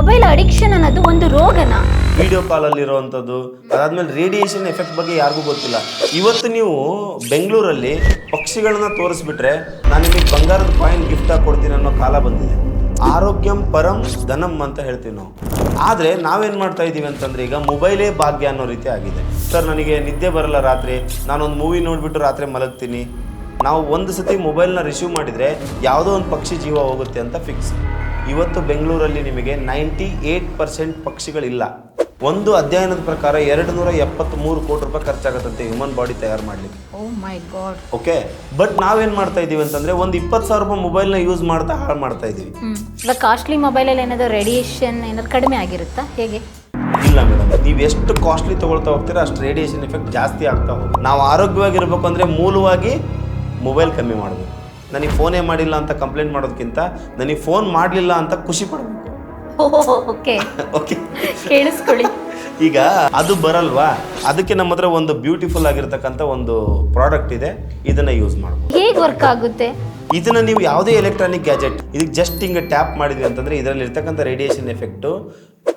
Mobile addiction ಅನ್ನೋದು ಒಂದು ರೋಗನ. Video ಕಾಲಲ್ಲಿ ಇರೋವಂಥದ್ದು, ಅದಾದ್ಮೇಲೆ ರೇಡಿಯೇಷನ್ ಎಫೆಕ್ಟ್ ಬಗ್ಗೆ ಯಾರಿಗೂ ಗೊತ್ತಿಲ್ಲ. ಇವತ್ತು ನೀವು ಬೆಂಗಳೂರಲ್ಲಿ ಪಕ್ಷಿಗಳನ್ನ ತೋರಿಸ್ಬಿಟ್ರೆ ನಾನು ನಿಮಗೆ ಬಂಗಾರದ ಕಾಯಿನ್ ಗಿಫ್ಟ್ ಆಗಿ ಕೊಡ್ತೀನಿ ಅನ್ನೋ ಕಾಲ ಬಂದಿದೆ. ಆರೋಗ್ಯಂ ಪರಂ ಧನಂ ಅಂತ ಹೇಳ್ತೀವಿ ನಾವು. ಆದರೆ ನಾವೇನು ಮಾಡ್ತಾ ಇದ್ದೀವಿ ಅಂತಂದರೆ ಈಗ ಮೊಬೈಲೇ ಭಾಗ್ಯ ಅನ್ನೋ ರೀತಿ ಆಗಿದೆ. ಸರ್ ನನಗೆ ನಿದ್ದೆ ಬರಲ್ಲ ರಾತ್ರಿ, ನಾನೊಂದು ಮೂವಿ ನೋಡಿಬಿಟ್ಟು ರಾತ್ರಿ ಮಲಗ್ತೀನಿ. ನಾವು ಒಂದು ಸತಿ ಮೊಬೈಲ್ನ ರಿಸೀವ್ ಮಾಡಿದರೆ ಯಾವುದೋ ಒಂದು ಪಕ್ಷಿ ಜೀವ ಹೋಗುತ್ತೆ ಅಂತ ಫಿಕ್ಸ್. ಇವತ್ತು ಬೆಂಗಳೂರಲ್ಲಿ ನಿಮಗೆ 98% ಪಕ್ಷಿಗಳಿಲ್ಲ. ಒಂದು ಅಧ್ಯಯನದ ಪ್ರಕಾರ 273 ಕೋಟಿ ರೂಪಾಯಿ ಖರ್ಚಾಗತ್ತಂತೆ ಹ್ಯೂಮನ್ ಬಾಡಿ ತಯಾರು ಮಾಡಲಿಕ್ಕೆ. ಓ ಮೈ ಗಾಡ್. ಓಕೆ, ಬಟ್ ನಾವೇನು ಮಾಡ್ತಾ ಇದ್ದೀವಿ ಅಂತಂದರೆ ಒಂದು 20,000 ರೂಪಾಯಿ ಮೊಬೈಲ್ನ ಯೂಸ್ ಮಾಡ್ತಾ ಹಾಳು ಮಾಡ್ತಾ ಇದ್ದೀವಿ. ಇವಾಗ ಕಾಸ್ಟ್ಲಿ ಮೊಬೈಲಲ್ಲಿ ಏನಾದರೂ ರೇಡಿಯೇಷನ್ ಏನಾದ್ರು ಕಡಿಮೆ ಆಗಿರುತ್ತಾ ಹೇಗೆ? ಇಲ್ಲ ಮೇಡಮ್, ನೀವು ಎಷ್ಟು ಕಾಸ್ಟ್ಲಿ ತೊಗೊಳ್ತಾ ಹೋಗ್ತೀರಾ ಅಷ್ಟು ರೇಡಿಯೇಷನ್ ಎಫೆಕ್ಟ್ ಜಾಸ್ತಿ ಆಗ್ತಾ ಹೋಗುತ್ತೆ. ನಾವು ಆರೋಗ್ಯವಾಗಿರ್ಬೇಕು ಅಂದರೆ ಮೂಲವಾಗಿ ಮೊಬೈಲ್ ಕಮ್ಮಿ ಮಾಡಬೇಕು. ನನಗೆ ಫೋನೇ ಮಾಡಿಲ್ಲ ಅಂತ ಕಂಪ್ಲೇಂಟ್ ಮಾಡೋದಕ್ಕಿಂತ ನನಗೆ ಫೋನ್ ಮಾಡಲಿಲ್ಲ ಅಂತ ಖುಷಿ ಪಡಬೇಕು. ಓಕೆ ಓಕೆ, ಕೇಳಿಸ್ಕೊಳ್ಳಿ. ಈಗ ಅದು ಬರಲ್ವಾ, ಅದಕ್ಕೆ ನಮ್ಮ ಹತ್ರ ಒಂದು ಬ್ಯೂಟಿಫುಲ್ ಆಗಿರ್ತಕ್ಕಂಥ ಒಂದು ಪ್ರಾಡಕ್ಟ್ ಇದೆ, ಇದನ್ನು ಯೂಸ್ ಮಾಡ್ಬೋದು. ಹೇಗೆ ವರ್ಕ್ ಆಗುತ್ತೆ? ಇದನ್ನ ನೀವು ಯಾವುದೇ ಎಲೆಕ್ಟ್ರಾನಿಕ್ ಗ್ಯಾಜೆಟ್ ಇದಕ್ಕೆ ಜಸ್ಟ್ ಹಿಂಗೆ ಟ್ಯಾಪ್ ಮಾಡಿದ್ವಿ ಅಂತಂದರೆ ಇದರಲ್ಲಿ ಇರ್ತಕ್ಕಂಥ ರೇಡಿಯೇಷನ್ ಎಫೆಕ್ಟು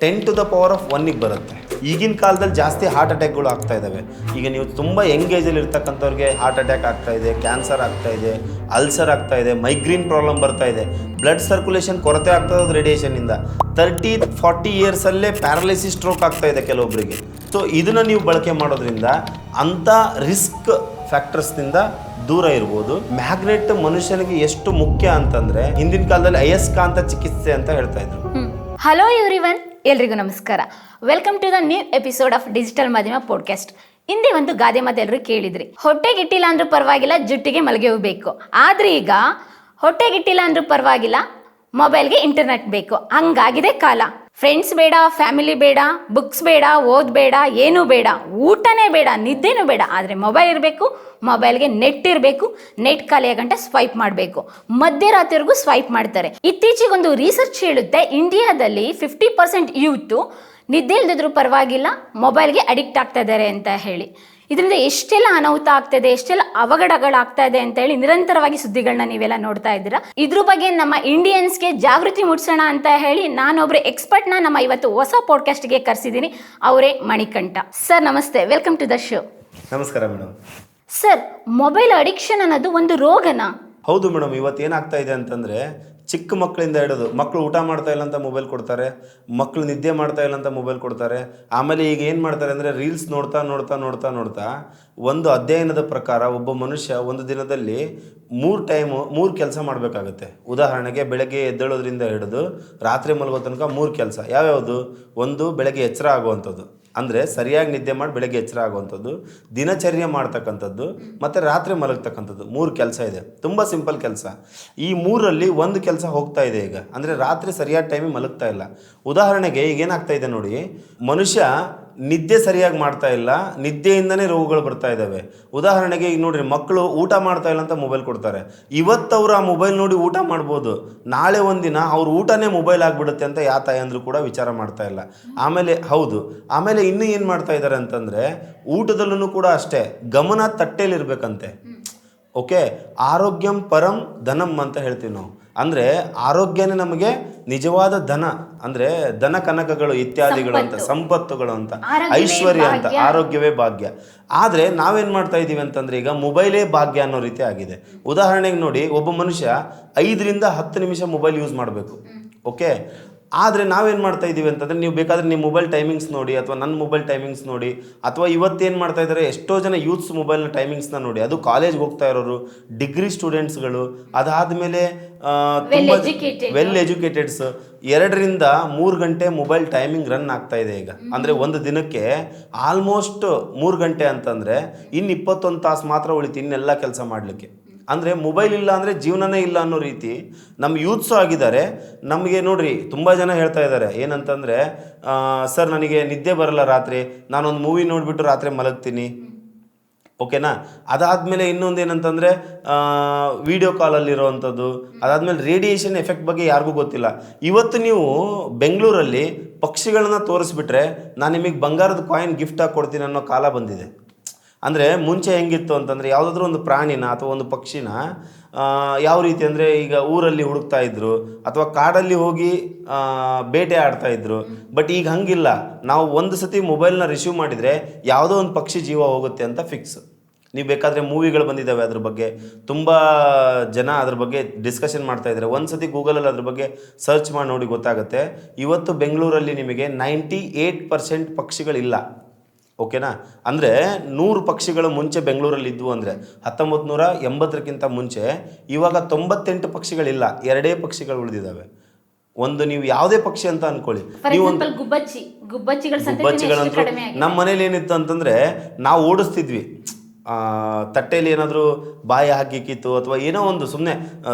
10⁻1 ಬರುತ್ತೆ. ಈಗಿನ ಕಾಲದಲ್ಲಿ ಜಾಸ್ತಿ ಹಾರ್ಟ್ ಅಟ್ಯಾಕ್ಗಳು ಆಗ್ತಾ ಇದ್ದಾವೆ. ಈಗ ನೀವು ತುಂಬ ಯಂಗ್ ಏಜಲ್ಲಿ ಇರ್ತಕ್ಕಂಥವ್ರಿಗೆ ಹಾರ್ಟ್ ಅಟ್ಯಾಕ್ ಆಗ್ತಾ ಇದೆ, ಕ್ಯಾನ್ಸರ್ ಆಗ್ತಾ ಇದೆ, ಅಲ್ಸರ್ ಆಗ್ತಾ ಇದೆ, ಮೈಗ್ರೇನ್ ಪ್ರಾಬ್ಲಮ್ ಬರ್ತಾ ಇದೆ, ಬ್ಲಡ್ ಸರ್ಕ್ಯುಲೇಷನ್ ಕೊರತೆ ಆಗ್ತಾ ಇರೋದು ರೇಡಿಯೇಷನಿಂದ. 30-40 ಇಯರ್ಸಲ್ಲೇ ಪ್ಯಾರಲೈಸಿಸ್ ಸ್ಟ್ರೋಕ್ ಆಗ್ತಾ ಇದೆ ಕೆಲವೊಬ್ಬರಿಗೆ. ಸೊ ಇದನ್ನು ನೀವು ಬಳಕೆ ಮಾಡೋದ್ರಿಂದ ಅಂಥ ರಿಸ್ಕ್ ಫ್ಯಾಕ್ಟರ್ಸ್ನಿಂದ ದೂರ ಇರ್ಬೋದು. ಮ್ಯಾಗ್ನೆಟ್ ಮನುಷ್ಯನಿಗೆ ಎಷ್ಟು ಮುಖ್ಯ ಅಂತಂದರೆ ಹಿಂದಿನ ಕಾಲದಲ್ಲಿ ಅಯಸ್ಕಾಂತ ಚಿಕಿತ್ಸೆ ಅಂತ ಹೇಳ್ತಾ ಇದ್ರು. ಹಲೋ ಎವ್ರಿವನ್, ಎಲ್ರಿಗೂ ನಮಸ್ಕಾರ. Welcome to the new episode of digital ಮಾಧ್ಯಮ ಪಾಡ್ಕಾಸ್ಟ್. ಹಿಂದೆ ಒಂದು ಗಾದೆ ಮಾತು ಎಲ್ಲರೂ ಕೇಳಿದ್ರಿ, ಹೊಟ್ಟೆಗಿಟ್ಟಿಲ್ಲ ಅಂದ್ರೂ ಪರವಾಗಿಲ್ಲ, ಜುಟ್ಟಿಗೆ ಮಲ್ಗೆ ಹೂ ಬೇಕು. ಆದರೆ ಈಗ ಹೊಟ್ಟೆಗಿಟ್ಟಿಲ್ಲ ಅಂದ್ರೂ ಪರವಾಗಿಲ್ಲ, ಮೊಬೈಲ್ಗೆ ಇಂಟರ್ನೆಟ್ ಬೇಕು. ಹಂಗಾಗಿದೆ ಕಾಲ. ಫ್ರೆಂಡ್ಸ್ ಬೇಡ, ಫ್ಯಾಮಿಲಿ ಬೇಡ, ಬುಕ್ಸ್ ಬೇಡ, ಓದ್ ಬೇಡ, ಏನೂ ಬೇಡ, ಊಟನೇ ಬೇಡ, ನಿದ್ದೆನೂ ಬೇಡ. ಆದರೆ ಮೊಬೈಲ್ ಇರಬೇಕು, ಮೊಬೈಲ್ಗೆ ನೆಟ್ ಇರಬೇಕು, ನೆಟ್ ಖಾಲಿಯ ಗಂಟೆ ಸ್ವೈಪ್ ಮಾಡಬೇಕು, ಮಧ್ಯರಾತ್ರಿವರೆಗೂ ಸ್ವೈಪ್ ಮಾಡ್ತಾರೆ. ಇತ್ತೀಚೆಗೊಂದು ರಿಸರ್ಚ್ ಹೇಳುತ್ತೆ, ಇಂಡಿಯಾದಲ್ಲಿ 50% ಯೂತು ನಿದ್ದೆ ಇಲ್ದಿದ್ರೂ ಪರವಾಗಿಲ್ಲ ಮೊಬೈಲ್ಗೆ ಅಡಿಕ್ಟ್ ಆಗ್ತಾ ಇದ್ದಾರೆ ಅಂತ ಹೇಳಿ. ಇದರಿಂದ ಎಷ್ಟೆಲ್ಲ ಅನಾಹುತ ಆಗ್ತಾಯಿದೆ, ಎಷ್ಟೆಲ್ಲ ಅವಘಡಗಳಾಗ್ತಾ ಇದೆ ಅಂತ ಹೇಳಿ ನಿರಂತರವಾಗಿ ಸುದ್ದಿಗಳನ್ನ ನೀವೆಲ್ಲ ನೋಡ್ತಾ ಇದ್ದೀರಾ. ಇದ್ರ ಬಗ್ಗೆ ನಮ್ಮ ಇಂಡಿಯನ್ಸ್ಗೆ ಜಾಗೃತಿ ಮೂಡಿಸೋಣ ಅಂತ ಹೇಳಿ ನಾನೊಬ್ಬರು ಎಕ್ಸ್ಪರ್ಟ್ನ ನಮ್ಮ ಇವತ್ತು ಹೊಸ ಪಾಡ್ಕಾಸ್ಟ್ಗೆ ಕರೆಸಿದ್ದೀನಿ. ಅವರೇ ಮಣಿಕಂಠ ಸರ್. ನಮಸ್ತೆ, ವೆಲ್ಕಮ್ ಟು ದ ಶೋ. ನಮಸ್ಕಾರ ಮೇಡಮ್. ಸರ್, ಮೊಬೈಲ್ ಅಡಿಕ್ಷನ್ ಅನ್ನೋದು ಒಂದು ರೋಗನಾ? ಹೌದು ಮೇಡಮ್. ಇವತ್ತು ಏನಾಗ್ತಾ ಇದೆ ಅಂತಂದರೆ ಚಿಕ್ಕ ಮಕ್ಕಳಿಂದ ಹಿಡಿದು ಮಕ್ಕಳು ಊಟ ಮಾಡ್ತಾ ಇಲ್ಲ ಅಂತ ಮೊಬೈಲ್ ಕೊಡ್ತಾರೆ, ಮಕ್ಕಳು ನಿದ್ದೆ ಮಾಡ್ತಾ ಇಲ್ಲ ಅಂತ ಮೊಬೈಲ್ ಕೊಡ್ತಾರೆ. ಆಮೇಲೆ ಈಗ ಏನು ಮಾಡ್ತಾರೆ ಅಂದರೆ ರೀಲ್ಸ್ ನೋಡ್ತಾ ನೋಡ್ತಾ ನೋಡ್ತಾ ನೋಡ್ತಾ ಒಂದು ಅಧ್ಯಯನದ ಪ್ರಕಾರ ಒಬ್ಬ ಮನುಷ್ಯ ಒಂದು ದಿನದಲ್ಲಿ 3 ಕೆಲಸ ಮಾಡಬೇಕಾಗುತ್ತೆ. ಉದಾಹರಣೆಗೆ ಬೆಳಗ್ಗೆ ಎದ್ದೇಳೋದ್ರಿಂದ ಹಿಡಿದು ರಾತ್ರಿ ಮಲಗೋ ತನಕ 3 ಕೆಲಸ. ಯಾವ್ಯಾವುದು? ಒಂದು, ಬೆಳಗ್ಗೆ ಎಚ್ಚರ ಆಗುವಂಥದ್ದು, ಅಂದರೆ ಸರಿಯಾಗಿ ನಿದ್ದೆ ಮಾಡಿ ಬೆಳಗ್ಗೆ ಎಚ್ಚರ ಆಗುವಂಥದ್ದು, ದಿನಚರ್ಯ ಮಾಡ್ತಕ್ಕಂಥದ್ದು, ಮತ್ತು ರಾತ್ರಿ ಮಲಗ್ತಕ್ಕಂಥದ್ದು. 3 ಕೆಲಸ ಇದೆ. ತುಂಬ ಸಿಂಪಲ್ ಕೆಲಸ. ಈ 3ರಲ್ಲಿ ಒಂದು ಕೆಲಸ ಹೋಗ್ತಾ ಇದೆ ಈಗ, ಅಂದರೆ ರಾತ್ರಿ ಸರಿಯಾದ ಟೈಮಿಗೆ ಮಲಗ್ತಾ ಇಲ್ಲ. ಉದಾಹರಣೆಗೆ ಈಗೇನಾಗ್ತಾ ಇದೆ ನೋಡಿ, ಮನುಷ್ಯ ನಿದ್ದೆ ಸರಿಯಾಗಿ ಮಾಡ್ತಾ ಇಲ್ಲ, ನಿದ್ದೆಯಿಂದನೇ ರೋಗಗಳು ಬರ್ತಾ ಇದ್ದಾವೆ. ಉದಾಹರಣೆಗೆ ಈಗ ನೋಡಿರಿ, ಮಕ್ಕಳು ಊಟ ಮಾಡ್ತಾ ಇಲ್ಲ ಅಂತ ಮೊಬೈಲ್ ಕೊಡ್ತಾರೆ. ಇವತ್ತವರು ಆ ಮೊಬೈಲ್ ನೋಡಿ ಊಟ ಮಾಡ್ಬೋದು, ನಾಳೆ ಒಂದಿನ ಅವ್ರ ಊಟನೇ ಮೊಬೈಲ್ ಆಗಿಬಿಡುತ್ತೆ ಅಂತ ಯಾವ ತಾಯಂದ್ರು ಕೂಡ ವಿಚಾರ ಮಾಡ್ತಾ ಇಲ್ಲ. ಆಮೇಲೆ ಇನ್ನೂ ಏನು ಮಾಡ್ತಾ ಇದ್ದಾರೆ ಅಂತಂದರೆ ಊಟದಲ್ಲೂ ಕೂಡ ಅಷ್ಟೇ ಗಮನ ತಟ್ಟೆಲಿರ್ಬೇಕಂತೆ. ಓಕೆ, ಆರೋಗ್ಯಂ ಪರಂ ಧನಂ ಅಂತ ಹೇಳ್ತೀವಿ ನಾವು. ಅಂದರೆ ಆರೋಗ್ಯನೇ ನಮಗೆ ನಿಜವಾದ ಧನ, ಅಂದರೆ ಧನ ಕನಕಗಳು ಇತ್ಯಾದಿಗಳು ಅಂತ, ಸಂಪತ್ತುಗಳು ಅಂತ, ಐಶ್ವರ್ಯ ಅಂತ, ಆರೋಗ್ಯವೇ ಭಾಗ್ಯ. ಆದರೆ ನಾವೇನು ಮಾಡ್ತಾ ಇದ್ದೀವಿ ಅಂತಂದರೆ ಈಗ ಮೊಬೈಲೇ ಭಾಗ್ಯ ಅನ್ನೋ ರೀತಿ ಆಗಿದೆ. ಉದಾಹರಣೆಗೆ ನೋಡಿ, ಒಬ್ಬ ಮನುಷ್ಯ 5-10 ನಿಮಿಷ ಮೊಬೈಲ್ ಯೂಸ್ ಮಾಡಬೇಕು. ಓಕೆ, ಆದರೆ ನಾವೇನು ಮಾಡ್ತಾ ಇದ್ದೀವಿ ಅಂತಂದರೆ, ನೀವು ಬೇಕಾದರೆ ನಿಮ್ಮ ಮೊಬೈಲ್ ಟೈಮಿಂಗ್ಸ್ ನೋಡಿ, ಅಥವಾ ನನ್ನ ಮೊಬೈಲ್ ಟೈಮಿಂಗ್ಸ್ ನೋಡಿ, ಅಥವಾ ಇವತ್ತೇನು ಮಾಡ್ತಾ ಇದ್ದಾರೆ ಎಷ್ಟೋ ಜನ ಯೂತ್ಸ್ ಮೊಬೈಲ್ನ ಟೈಮಿಂಗ್ಸ್ನ ನೋಡಿ. ಅದು ಕಾಲೇಜ್ಗೆ ಹೋಗ್ತಾ ಇರೋರು, ಡಿಗ್ರಿ ಸ್ಟೂಡೆಂಟ್ಸ್ಗಳು, ಅದಾದಮೇಲೆ ತುಂಬ ವೆಲ್ ಎಜುಕೇಟೆಡ್ಸ್ 2-3 ಗಂಟೆ ಮೊಬೈಲ್ ಟೈಮಿಂಗ್ ರನ್ ಆಗ್ತಾ ಇದೆ ಈಗ. ಅಂದರೆ ಒಂದು ದಿನಕ್ಕೆ ಆಲ್ಮೋಸ್ಟ್ 3 ಗಂಟೆ ಅಂತಂದರೆ ಇನ್ನು 21 ತಾಸು ಮಾತ್ರ ಉಳಿತು ಇನ್ನೆಲ್ಲ ಕೆಲಸ ಮಾಡಲಿಕ್ಕೆ. ಅಂದರೆ ಮೊಬೈಲ್ ಇಲ್ಲ ಅಂದರೆ ಜೀವನನೇ ಇಲ್ಲ ಅನ್ನೋ ರೀತಿ ನಮ್ಮ ಯೂತ್ಸು ಆಗಿದ್ದಾರೆ. ನಮಗೆ ನೋಡ್ರಿ, ತುಂಬ ಜನ ಹೇಳ್ತಾ ಇದ್ದಾರೆ ಏನಂತಂದರೆ, ಸರ್ ನನಗೆ ನಿದ್ದೆ ಬರಲ್ಲ ರಾತ್ರಿ, ನಾನೊಂದು ಮೂವಿ ನೋಡಿಬಿಟ್ಟು ರಾತ್ರಿ ಮಲಗ್ತೀನಿ. ಓಕೆನಾ? ಅದಾದಮೇಲೆ ಇನ್ನೊಂದು ಏನಂತಂದರೆ ವಿಡಿಯೋ ಕಾಲಲ್ಲಿರೋವಂಥದ್ದು, ಅದಾದಮೇಲೆ ರೇಡಿಯೇಷನ್ ಎಫೆಕ್ಟ್ ಬಗ್ಗೆ ಯಾರಿಗೂ ಗೊತ್ತಿಲ್ಲ. ಇವತ್ತು ನೀವು ಬೆಂಗಳೂರಲ್ಲಿ ಪಕ್ಷಿಗಳನ್ನ ತೋರಿಸ್ಬಿಟ್ರೆ ನಾನು ನಿಮಗೆ ಬಂಗಾರದ ಕಾಯಿನ್ ಗಿಫ್ಟ್ ಆಗಿ ಕೊಡ್ತೀನಿ ಅನ್ನೋ ಕಾಲ ಬಂದಿದೆ. ಅಂದರೆ ಮುಂಚೆ ಹೆಂಗಿತ್ತು ಅಂತಂದರೆ ಯಾವುದಾದ್ರೂ ಒಂದು ಪ್ರಾಣಿನ ಅಥವಾ ಒಂದು ಪಕ್ಷಿನ ಯಾವ ರೀತಿ ಅಂದರೆ ಈಗ ಊರಲ್ಲಿ ಹುಡುಕ್ತಾ ಇದ್ರು ಅಥವಾ ಕಾಡಲ್ಲಿ ಹೋಗಿ ಬೇಟೆ ಆಡ್ತಾ ಇದ್ರು. ಬಟ್ ಈಗ ಹಂಗಿಲ್ಲ, ನಾವು ಒಂದು ಸತಿ ಮೊಬೈಲ್ನ ರಿಸೀವ್ ಮಾಡಿದರೆ ಯಾವುದೋ ಒಂದು ಪಕ್ಷಿ ಜೀವ ಹೋಗುತ್ತೆ ಅಂತ ಫಿಕ್ಸ್. ನೀವು ಬೇಕಾದರೆ ಮೂವಿಗಳು ಬಂದಿದ್ದಾವೆ ಅದ್ರ ಬಗ್ಗೆ, ತುಂಬ ಜನ ಅದ್ರ ಬಗ್ಗೆ ಡಿಸ್ಕಷನ್ ಮಾಡ್ತಾ ಇದ್ದಾರೆ. ಒಂದು ಸತಿ ಗೂಗಲಲ್ಲಿ ಅದ್ರ ಬಗ್ಗೆ ಸರ್ಚ್ ಮಾಡಿ ನೋಡಿ ಗೊತ್ತಾಗುತ್ತೆ. ಇವತ್ತು ಬೆಂಗಳೂರಲ್ಲಿ ನಿಮಗೆ 98% ಪಕ್ಷಿಗಳಿಲ್ಲ. ಓಕೆನಾ? ಅಂದರೆ 100 ಪಕ್ಷಿಗಳು ಮುಂಚೆ ಬೆಂಗಳೂರಲ್ಲಿ ಇದ್ವು ಅಂದರೆ 1980ಕ್ಕಿಂತ ಮುಂಚೆ, ಇವಾಗ 98 ಪಕ್ಷಿಗಳಿಲ್ಲ, 2 ಪಕ್ಷಿಗಳು ಉಳಿದಿದ್ದಾವೆ. ಒಂದು ನೀವು ಯಾವುದೇ ಪಕ್ಷಿ ಅಂತ ಅನ್ಕೊಳ್ಳಿ, ನೀವು ಗುಬ್ಬಚ್ಚಿಗಳಂತೂ ನಮ್ಮ ಮನೇಲಿ ಏನಿತ್ತು ಅಂತಂದರೆ ನಾವು ಓಡಿಸ್ತಿದ್ವಿ. ತಟ್ಟೆಯಲ್ಲಿ ಏನಾದರೂ ಬಾಯಿ ಹಾಕಿಕ್ಕಿತ್ತು ಅಥವಾ ಏನೋ ಒಂದು ಸುಮ್ಮನೆ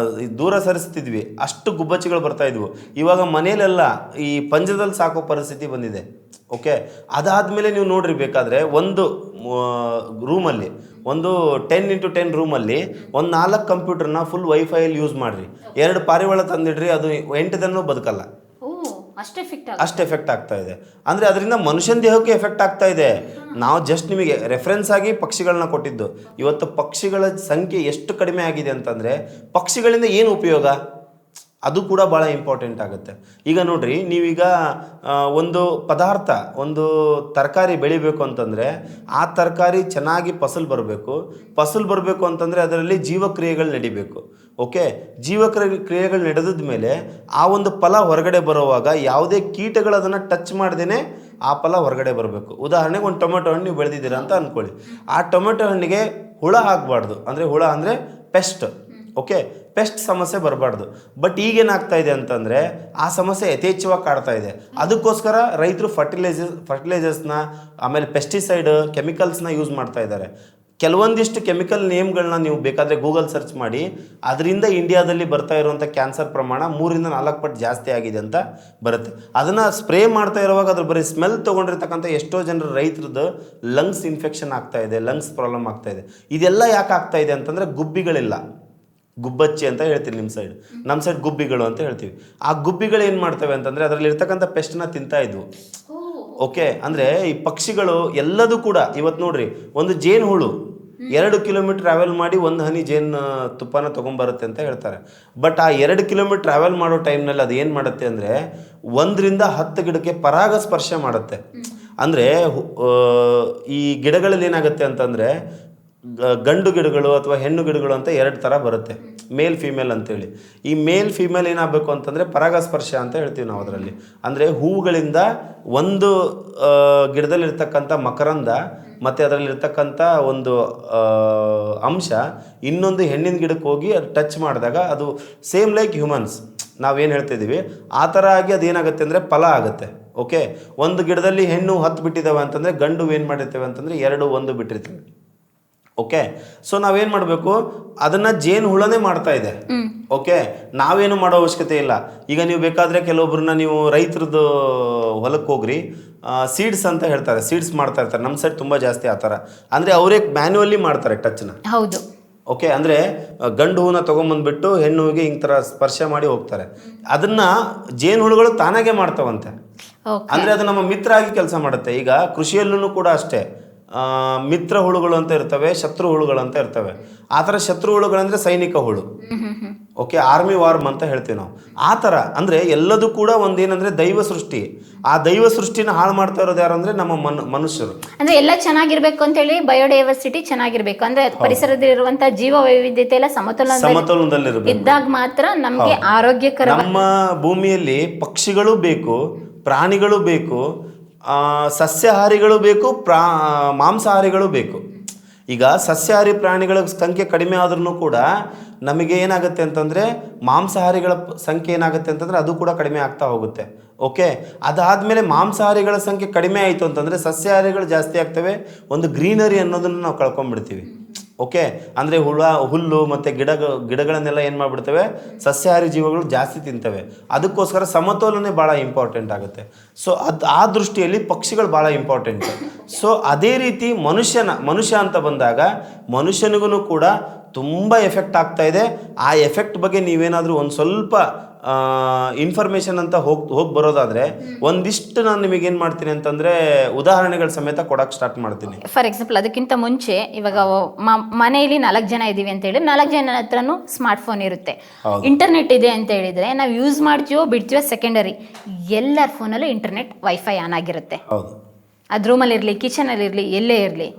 ದೂರ ಸರಿಸ್ತಿದ್ವಿ, ಅಷ್ಟು ಗುಬ್ಬಚ್ಚಿಗಳು ಬರ್ತಾ ಇದ್ವು. ಇವಾಗ ಮನೇಲೆಲ್ಲ ಈ ಪಂಜರದಲ್ಲಿ ಸಾಕೋ ಪರಿಸ್ಥಿತಿ ಬಂದಿದೆ. ಓಕೆ, ಅದಾದಮೇಲೆ ನೀವು ನೋಡ್ರಿ, ಬೇಕಾದರೆ ಒಂದು ರೂಮಲ್ಲಿ ಒಂದು 10x10 ರೂಮಲ್ಲಿ ಒಂದು 4 ಕಂಪ್ಯೂಟರ್ನ ಫುಲ್ ವೈಫೈಯಲ್ಲಿ ಯೂಸ್ ಮಾಡಿರಿ, 2 ಪಾರಿವಾಳ ತಂದಿಡ್ರಿ, ಅದು 8 ದಿನ ಬದುಕಲ್ಲ. ಅಷ್ಟು ಎಫೆಕ್ಟ್ ಆಗ್ತಾ ಇದೆ. ಅಂದರೆ ಅದರಿಂದ ಮನುಷ್ಯನ ದೇಹಕ್ಕೆ ಎಫೆಕ್ಟ್ ಆಗ್ತಾ ಇದೆ. ನಾವು ಜಸ್ಟ್ ನಿಮಗೆ ರೆಫರೆನ್ಸ್ ಆಗಿ ಪಕ್ಷಿಗಳನ್ನ ಕೊಟ್ಟಿದ್ದು. ಇವತ್ತು ಪಕ್ಷಿಗಳ ಸಂಖ್ಯೆ ಎಷ್ಟು ಕಡಿಮೆ ಆಗಿದೆ ಅಂತಂದರೆ ಪಕ್ಷಿಗಳಿಂದ ಏನು ಉಪಯೋಗ, ಅದು ಕೂಡ ಭಾಳ ಇಂಪಾರ್ಟೆಂಟ್ ಆಗುತ್ತೆ. ಈಗ ನೋಡ್ರಿ, ನೀವೀಗ ಒಂದು ಪದಾರ್ಥ, ಒಂದು ತರಕಾರಿ ಬೆಳಿಬೇಕು ಅಂತಂದರೆ ಆ ತರಕಾರಿ ಚೆನ್ನಾಗಿ ಫಸಲು ಬರಬೇಕು ಅಂತಂದರೆ ಅದರಲ್ಲಿ ಜೀವಕ್ರಿಯೆಗಳು ನಡಿಬೇಕು. ಓಕೆ, ಜೀವಕ್ರಿಯೆಗಳು ನಡೆದ ಮೇಲೆ ಆ ಒಂದು ಫಲ ಹೊರಗಡೆ ಬರುವಾಗ ಯಾವುದೇ ಕೀಟಗಳು ಅದನ್ನು ಟಚ್ ಮಾಡ್ದೇ ಆ ಫಲ ಹೊರಗಡೆ ಬರಬೇಕು. ಉದಾಹರಣೆಗೆ ಒಂದು ಟೊಮೆಟೊ ಹಣ್ಣು ನೀವು ಬೆಳೆದಿದ್ದೀರಾ ಅಂತ ಅಂದ್ಕೊಳ್ಳಿ. ಆ ಟೊಮೆಟೊ ಹಣ್ಣಿಗೆ ಹುಳ ಆಗಬಾರ್ದು, ಅಂದರೆ ಹುಳ ಅಂದರೆ ಪೆಸ್ಟ್. ಓಕೆ, ಪೆಸ್ಟ್ ಸಮಸ್ಯೆ ಬರಬಾರ್ದು. ಬಟ್ ಈಗೇನಾಗ್ತಾ ಇದೆ ಅಂತಂದರೆ ಆ ಸಮಸ್ಯೆ ಯಥೇಚ್ಛವಾಗಿ ಕಾಡ್ತಾ ಇದೆ. ಅದಕ್ಕೋಸ್ಕರ ರೈತರು ಫರ್ಟಿಲೈಸರ್ಸ್ನ, ಆಮೇಲೆ ಪೆಸ್ಟಿಸೈಡ್, ಕೆಮಿಕಲ್ಸ್ನ ಯೂಸ್ ಮಾಡ್ತಾ ಇದ್ದಾರೆ. ಕೆಲವೊಂದಿಷ್ಟು ಕೆಮಿಕಲ್ ನೇಮ್ಗಳನ್ನ ನೀವು ಬೇಕಾದರೆ ಗೂಗಲ್ ಸರ್ಚ್ ಮಾಡಿ, ಅದರಿಂದ ಇಂಡಿಯಾದಲ್ಲಿ ಬರ್ತಾ ಇರುವಂಥ ಕ್ಯಾನ್ಸರ್ ಪ್ರಮಾಣ 3-4 ಪಟ್ಟು ಜಾಸ್ತಿ ಆಗಿದೆ ಅಂತ ಬರುತ್ತೆ. ಅದನ್ನು ಸ್ಪ್ರೇ ಮಾಡ್ತಾ ಇರುವಾಗ ಅದ್ರ ಬರೀ ಸ್ಮೆಲ್ ತೊಗೊಂಡಿರ್ತಕ್ಕಂಥ ಎಷ್ಟೋ ಜನರ ರೈತರದ್ದು ಲಂಗ್ಸ್ ಇನ್ಫೆಕ್ಷನ್ ಆಗ್ತಾ ಇದೆ, ಲಂಗ್ಸ್ ಪ್ರಾಬ್ಲಮ್ ಆಗ್ತಾ ಇದೆ. ಇದೆಲ್ಲ ಯಾಕೆ ಆಗ್ತಾ ಇದೆ ಅಂತಂದರೆ ಗುಬ್ಬಿಗಳಿಲ್ಲ. ಗುಬ್ಬಚ್ಚಿ ಅಂತ ಹೇಳ್ತೀವಿ ನಿಮ್ಮ ಸೈಡ್, ನಮ್ಮ ಸೈಡ್ ಗುಬ್ಬಿಗಳು ಅಂತ ಹೇಳ್ತೀವಿ. ಆ ಗುಬ್ಬಿಗಳು ಏನು ಮಾಡ್ತವೆ ಅಂತಂದರೆ ಅದರಲ್ಲಿ ಇರ್ತಕ್ಕಂಥ ಪೆಸ್ಟ್ನ ತಿಂತಾ ಇದ್ವು. ಓಕೆ, ಅಂದರೆ ಈ ಪಕ್ಷಿಗಳು ಎಲ್ಲದೂ ಕೂಡ ಇವತ್ತು ನೋಡ್ರಿ, ಒಂದು ಜೇನು ಹುಳು 2 ಕಿಲೋಮೀಟರ್ ಟ್ರಾವೆಲ್ ಮಾಡಿ 1 ಹನಿ ಜೇನು ತುಪ್ಪನ ತೊಗೊಂಬರುತ್ತೆ ಅಂತ ಹೇಳ್ತಾರೆ. ಬಟ್ ಆ 2 ಕಿಲೋಮೀಟರ್ ಟ್ರಾವೆಲ್ ಮಾಡೋ ಟೈಮ್ನಲ್ಲಿ ಅದು ಏನು ಮಾಡುತ್ತೆ ಅಂದರೆ 1ರಿಂದ 10 ಗಿಡಕ್ಕೆ ಪರಾಗಸ್ಪರ್ಶ ಮಾಡುತ್ತೆ. ಅಂದರೆ ಈ ಗಿಡಗಳಲ್ಲಿ ಏನಾಗುತ್ತೆ ಅಂತಂದರೆ ಗಂಡು ಗಿಡಗಳು ಅಥವಾ ಹೆಣ್ಣು ಗಿಡಗಳು ಅಂತ 2 ಥರ ಬರುತ್ತೆ, ಮೇಲ್ ಫೀಮೇಲ್ ಅಂತೇಳಿ. ಈ ಮೇಲ್ ಫೀಮೇಲ್ ಏನಾಗಬೇಕು ಅಂತಂದರೆ ಪರಾಗಸ್ಪರ್ಶ ಅಂತ ಹೇಳ್ತೀವಿ ನಾವು ಅದರಲ್ಲಿ. ಅಂದರೆ ಹೂವುಗಳಿಂದ ಒಂದು ಗಿಡದಲ್ಲಿರ್ತಕ್ಕಂಥ ಮಕರಂದ ಮತ್ತು ಅದರಲ್ಲಿರ್ತಕ್ಕಂಥ ಒಂದು ಅಂಶ ಇನ್ನೊಂದು ಹೆಣ್ಣಿನ ಗಿಡಕ್ಕೆ ಹೋಗಿ ಅದು ಟಚ್ ಮಾಡಿದಾಗ ಅದು ಸೇಮ್ ಲೈಕ್ ಹ್ಯೂಮನ್ಸ್ ನಾವೇನು ಹೇಳ್ತಿದ್ದೀವಿ ಆ ಥರ ಆಗಿ ಅದೇನಾಗುತ್ತೆ ಅಂದರೆ ಫಲ ಆಗುತ್ತೆ. ಓಕೆ, ಒಂದು ಗಿಡದಲ್ಲಿ ಹೆಣ್ಣು 10 ಬಿಟ್ಟಿದ್ದಾವೆ ಅಂತಂದರೆ ಗಂಡು ಏನು ಮಾಡಿರ್ತೇವೆ ಅಂತಂದರೆ 2-1 ಬಿಟ್ಟಿರ್ತೇವೆ. ಓಕೆ, ಸೊ ನಾವೇನು ಮಾಡಬೇಕು, ಅದನ್ನು ಜೇನು ಹುಳನೇ ಮಾಡ್ತಾ ಇದೆ. ಓಕೆ, ನಾವೇನು ಮಾಡೋ ಅವಶ್ಯಕತೆ ಇಲ್ಲ. ಈಗ ನೀವು ಬೇಕಾದರೆ ಕೆಲವೊಬ್ಬರನ್ನ ನೀವು ರೈತರದ್ದು ಹೊಲಕ್ಕೆ ಹೋಗ್ರಿ, ಸೀಡ್ಸ್ ಅಂತ ಹೇಳ್ತಾರೆ, ಸೀಡ್ಸ್ ಮಾಡ್ತಾ ಇರ್ತಾರೆ. ನಮ್ಮ ಸೈಡ್ ತುಂಬ ಜಾಸ್ತಿ ಆ ಥರ. ಅಂದರೆ ಅವರೇ ಮ್ಯಾನ್ಯುವಲ್ಲಿ ಮಾಡ್ತಾರೆ ಟಚ್ನ. ಹೌದು. ಓಕೆ, ಅಂದರೆ ಗಂಡು ಹೂವನ್ನ ತೊಗೊಂಬಂದ್ಬಿಟ್ಟು ಹೆಣ್ಣು ಹೂವಿಗೆ ಹಿಂಗೆ ಥರ ಸ್ಪರ್ಶ ಮಾಡಿ ಹೋಗ್ತಾರೆ. ಅದನ್ನು ಜೇನು ಹುಳುಗಳು ತಾನಾಗೆ ಮಾಡ್ತಾವಂತೆ. ಅಂದರೆ ಅದು ನಮ್ಮ ಮಿತ್ರ ಆಗಿ ಕೆಲಸ ಮಾಡುತ್ತೆ. ಈಗ ಕೃಷಿಯಲ್ಲೂ ಕೂಡ ಅಷ್ಟೇ, ಮಿತ್ರ ಹುಳುಗಳು ಅಂತ ಇರ್ತವೆ, ಶತ್ರು ಹುಳುಗಳು ಅಂತ ಇರ್ತವೆ. ಆ ಥರ ಶತ್ರು ಹುಳುಗಳಂದರೆ ಸೈನಿಕ ಹುಳು. ಓಕೆ, ಆರ್ಮಿ ವಾರ್ಮ್ ಅಂತ ಹೇಳ್ತೀವಿ ನಾವು. ಆ ಥರ ಅಂದರೆ ಎಲ್ಲದೂ ಕೂಡ ಒಂದೇನಂದರೆ ದೈವ ಸೃಷ್ಟಿ. ಆ ದೈವ ಸೃಷ್ಟಿನ ಹಾಳು ಮಾಡ್ತಾ ಇರೋದು ಯಾರು ಅಂದರೆ ನಮ್ಮ ಮನುಷ್ಯರು. ಅಂದರೆ ಎಲ್ಲ ಚೆನ್ನಾಗಿರ್ಬೇಕು ಅಂತೇಳಿ ಬಯೋಡೈವರ್ಸಿಟಿ ಚೆನ್ನಾಗಿರ್ಬೇಕು, ಅಂದರೆ ಪರಿಸರದಲ್ಲಿರುವಂಥ ಜೀವ ವೈವಿಧ್ಯತೆ ಎಲ್ಲ ಸಮತೋಲನದಲ್ಲಿರಬೇಕು. ಇದ್ದಾಗ ಮಾತ್ರ ನಮಗೆ ಆರೋಗ್ಯಕರ. ನಮ್ಮ ಭೂಮಿಯಲ್ಲಿ ಪಕ್ಷಿಗಳು ಬೇಕು, ಪ್ರಾಣಿಗಳು ಬೇಕು, ಸಸ್ಯಾಹಾರಿಗಳು ಬೇಕು, ಮಾಂಸಾಹಾರಿಗಳು ಬೇಕು. ಈಗ ಸಸ್ಯಾಹಾರಿ ಪ್ರಾಣಿಗಳ ಸಂಖ್ಯೆ ಕಡಿಮೆ ಆದ್ರೂ ಕೂಡ ನಮಗೆ ಏನಾಗುತ್ತೆ ಅಂತಂದರೆ ಮಾಂಸಾಹಾರಿಗಳ ಸಂಖ್ಯೆ ಏನಾಗುತ್ತೆ ಅಂತಂದರೆ ಅದು ಕೂಡ ಕಡಿಮೆ ಆಗ್ತಾ ಹೋಗುತ್ತೆ. ಓಕೆ, ಅದಾದಮೇಲೆ ಮಾಂಸಾಹಾರಿಗಳ ಸಂಖ್ಯೆ ಕಡಿಮೆ ಆಯಿತು ಅಂತಂದರೆ ಸಸ್ಯಾಹಾರಿಗಳು ಜಾಸ್ತಿ ಆಗ್ತವೆ. ಒಂದು ಗ್ರೀನರಿ ಅನ್ನೋದನ್ನು ನಾವು ಕಳ್ಕೊಂಡ್ಬಿಡ್ತೀವಿ. ಓಕೆ, ಅಂದರೆ ಹುಲ್ಲು ಮತ್ತು ಗಿಡಗಳನ್ನೆಲ್ಲ ಏನು ಮಾಡಿಬಿಡ್ತವೆ, ಸಸ್ಯಾಹಾರಿ ಜೀವಗಳು ಜಾಸ್ತಿ ತಿಂತವೆ. ಅದಕ್ಕೋಸ್ಕರ ಸಮತೋಲನೆ ಭಾಳ ಇಂಪಾರ್ಟೆಂಟ್ ಆಗುತ್ತೆ. ಸೊ ಆ ದೃಷ್ಟಿಯಲ್ಲಿ ಪಕ್ಷಿಗಳು ಭಾಳ ಇಂಪಾರ್ಟೆಂಟ್. ಸೊ ಅದೇ ರೀತಿ ಮನುಷ್ಯ ಅಂತ ಬಂದಾಗ ಮನುಷ್ಯನಿಗೂ ಕೂಡ ತುಂಬ ಎಫೆಕ್ಟ್ ಆಗ್ತಾ ಇದೆ. ಆ ಎಫೆಕ್ಟ್ ಬಗ್ಗೆ ನೀವೇನಾದರೂ ಒಂದು ಸ್ವಲ್ಪ ಇನ್ಫಾರ್ಮೇಷನ್ ಅಂತ ಹೋಗಿ ಬರೋದಾದರೆ ಒಂದಿಷ್ಟು ನಾನು ನಿಮಗೆ ಏನು ಮಾಡ್ತೀನಿ ಅಂತಂದರೆ ಉದಾಹರಣೆಗಳ ಸಮೇತ ಕೊಡೋಕ್ಕೆ ಸ್ಟಾರ್ಟ್ ಮಾಡ್ತೀನಿ. ಫಾರ್ ಎಕ್ಸಾಂಪಲ್ ಅದಕ್ಕಿಂತ ಮುಂಚೆ ಇವಾಗ ಮನೆಯಲ್ಲಿ 4 ಜನ ಇದ್ದೀವಿ ಅಂತ ಹೇಳಿ 4 ಜನ ಹತ್ರನೂ ಸ್ಮಾರ್ಟ್ ಫೋನ್ ಇರುತ್ತೆ, ಇಂಟರ್ನೆಟ್ ಇದೆ ಅಂತ ಹೇಳಿದ್ರೆ ನಾವು ಯೂಸ್ ಮಾಡ್ತೀವೋ ಬಿಡ್ತೀವೋ ಸೆಕೆಂಡರಿ, ಎಲ್ಲರ ಫೋನಲ್ಲೂ ಇಂಟರ್ನೆಟ್ ವೈಫೈ ಆನ್ ಆಗಿರುತ್ತೆ. ಹೌದು, ಅದು ರೂಮಲ್ಲಿರಲಿ ಕಿಚನಲ್ಲಿರಲಿ ಎಲ್ಲೇ ಇರಲಿ,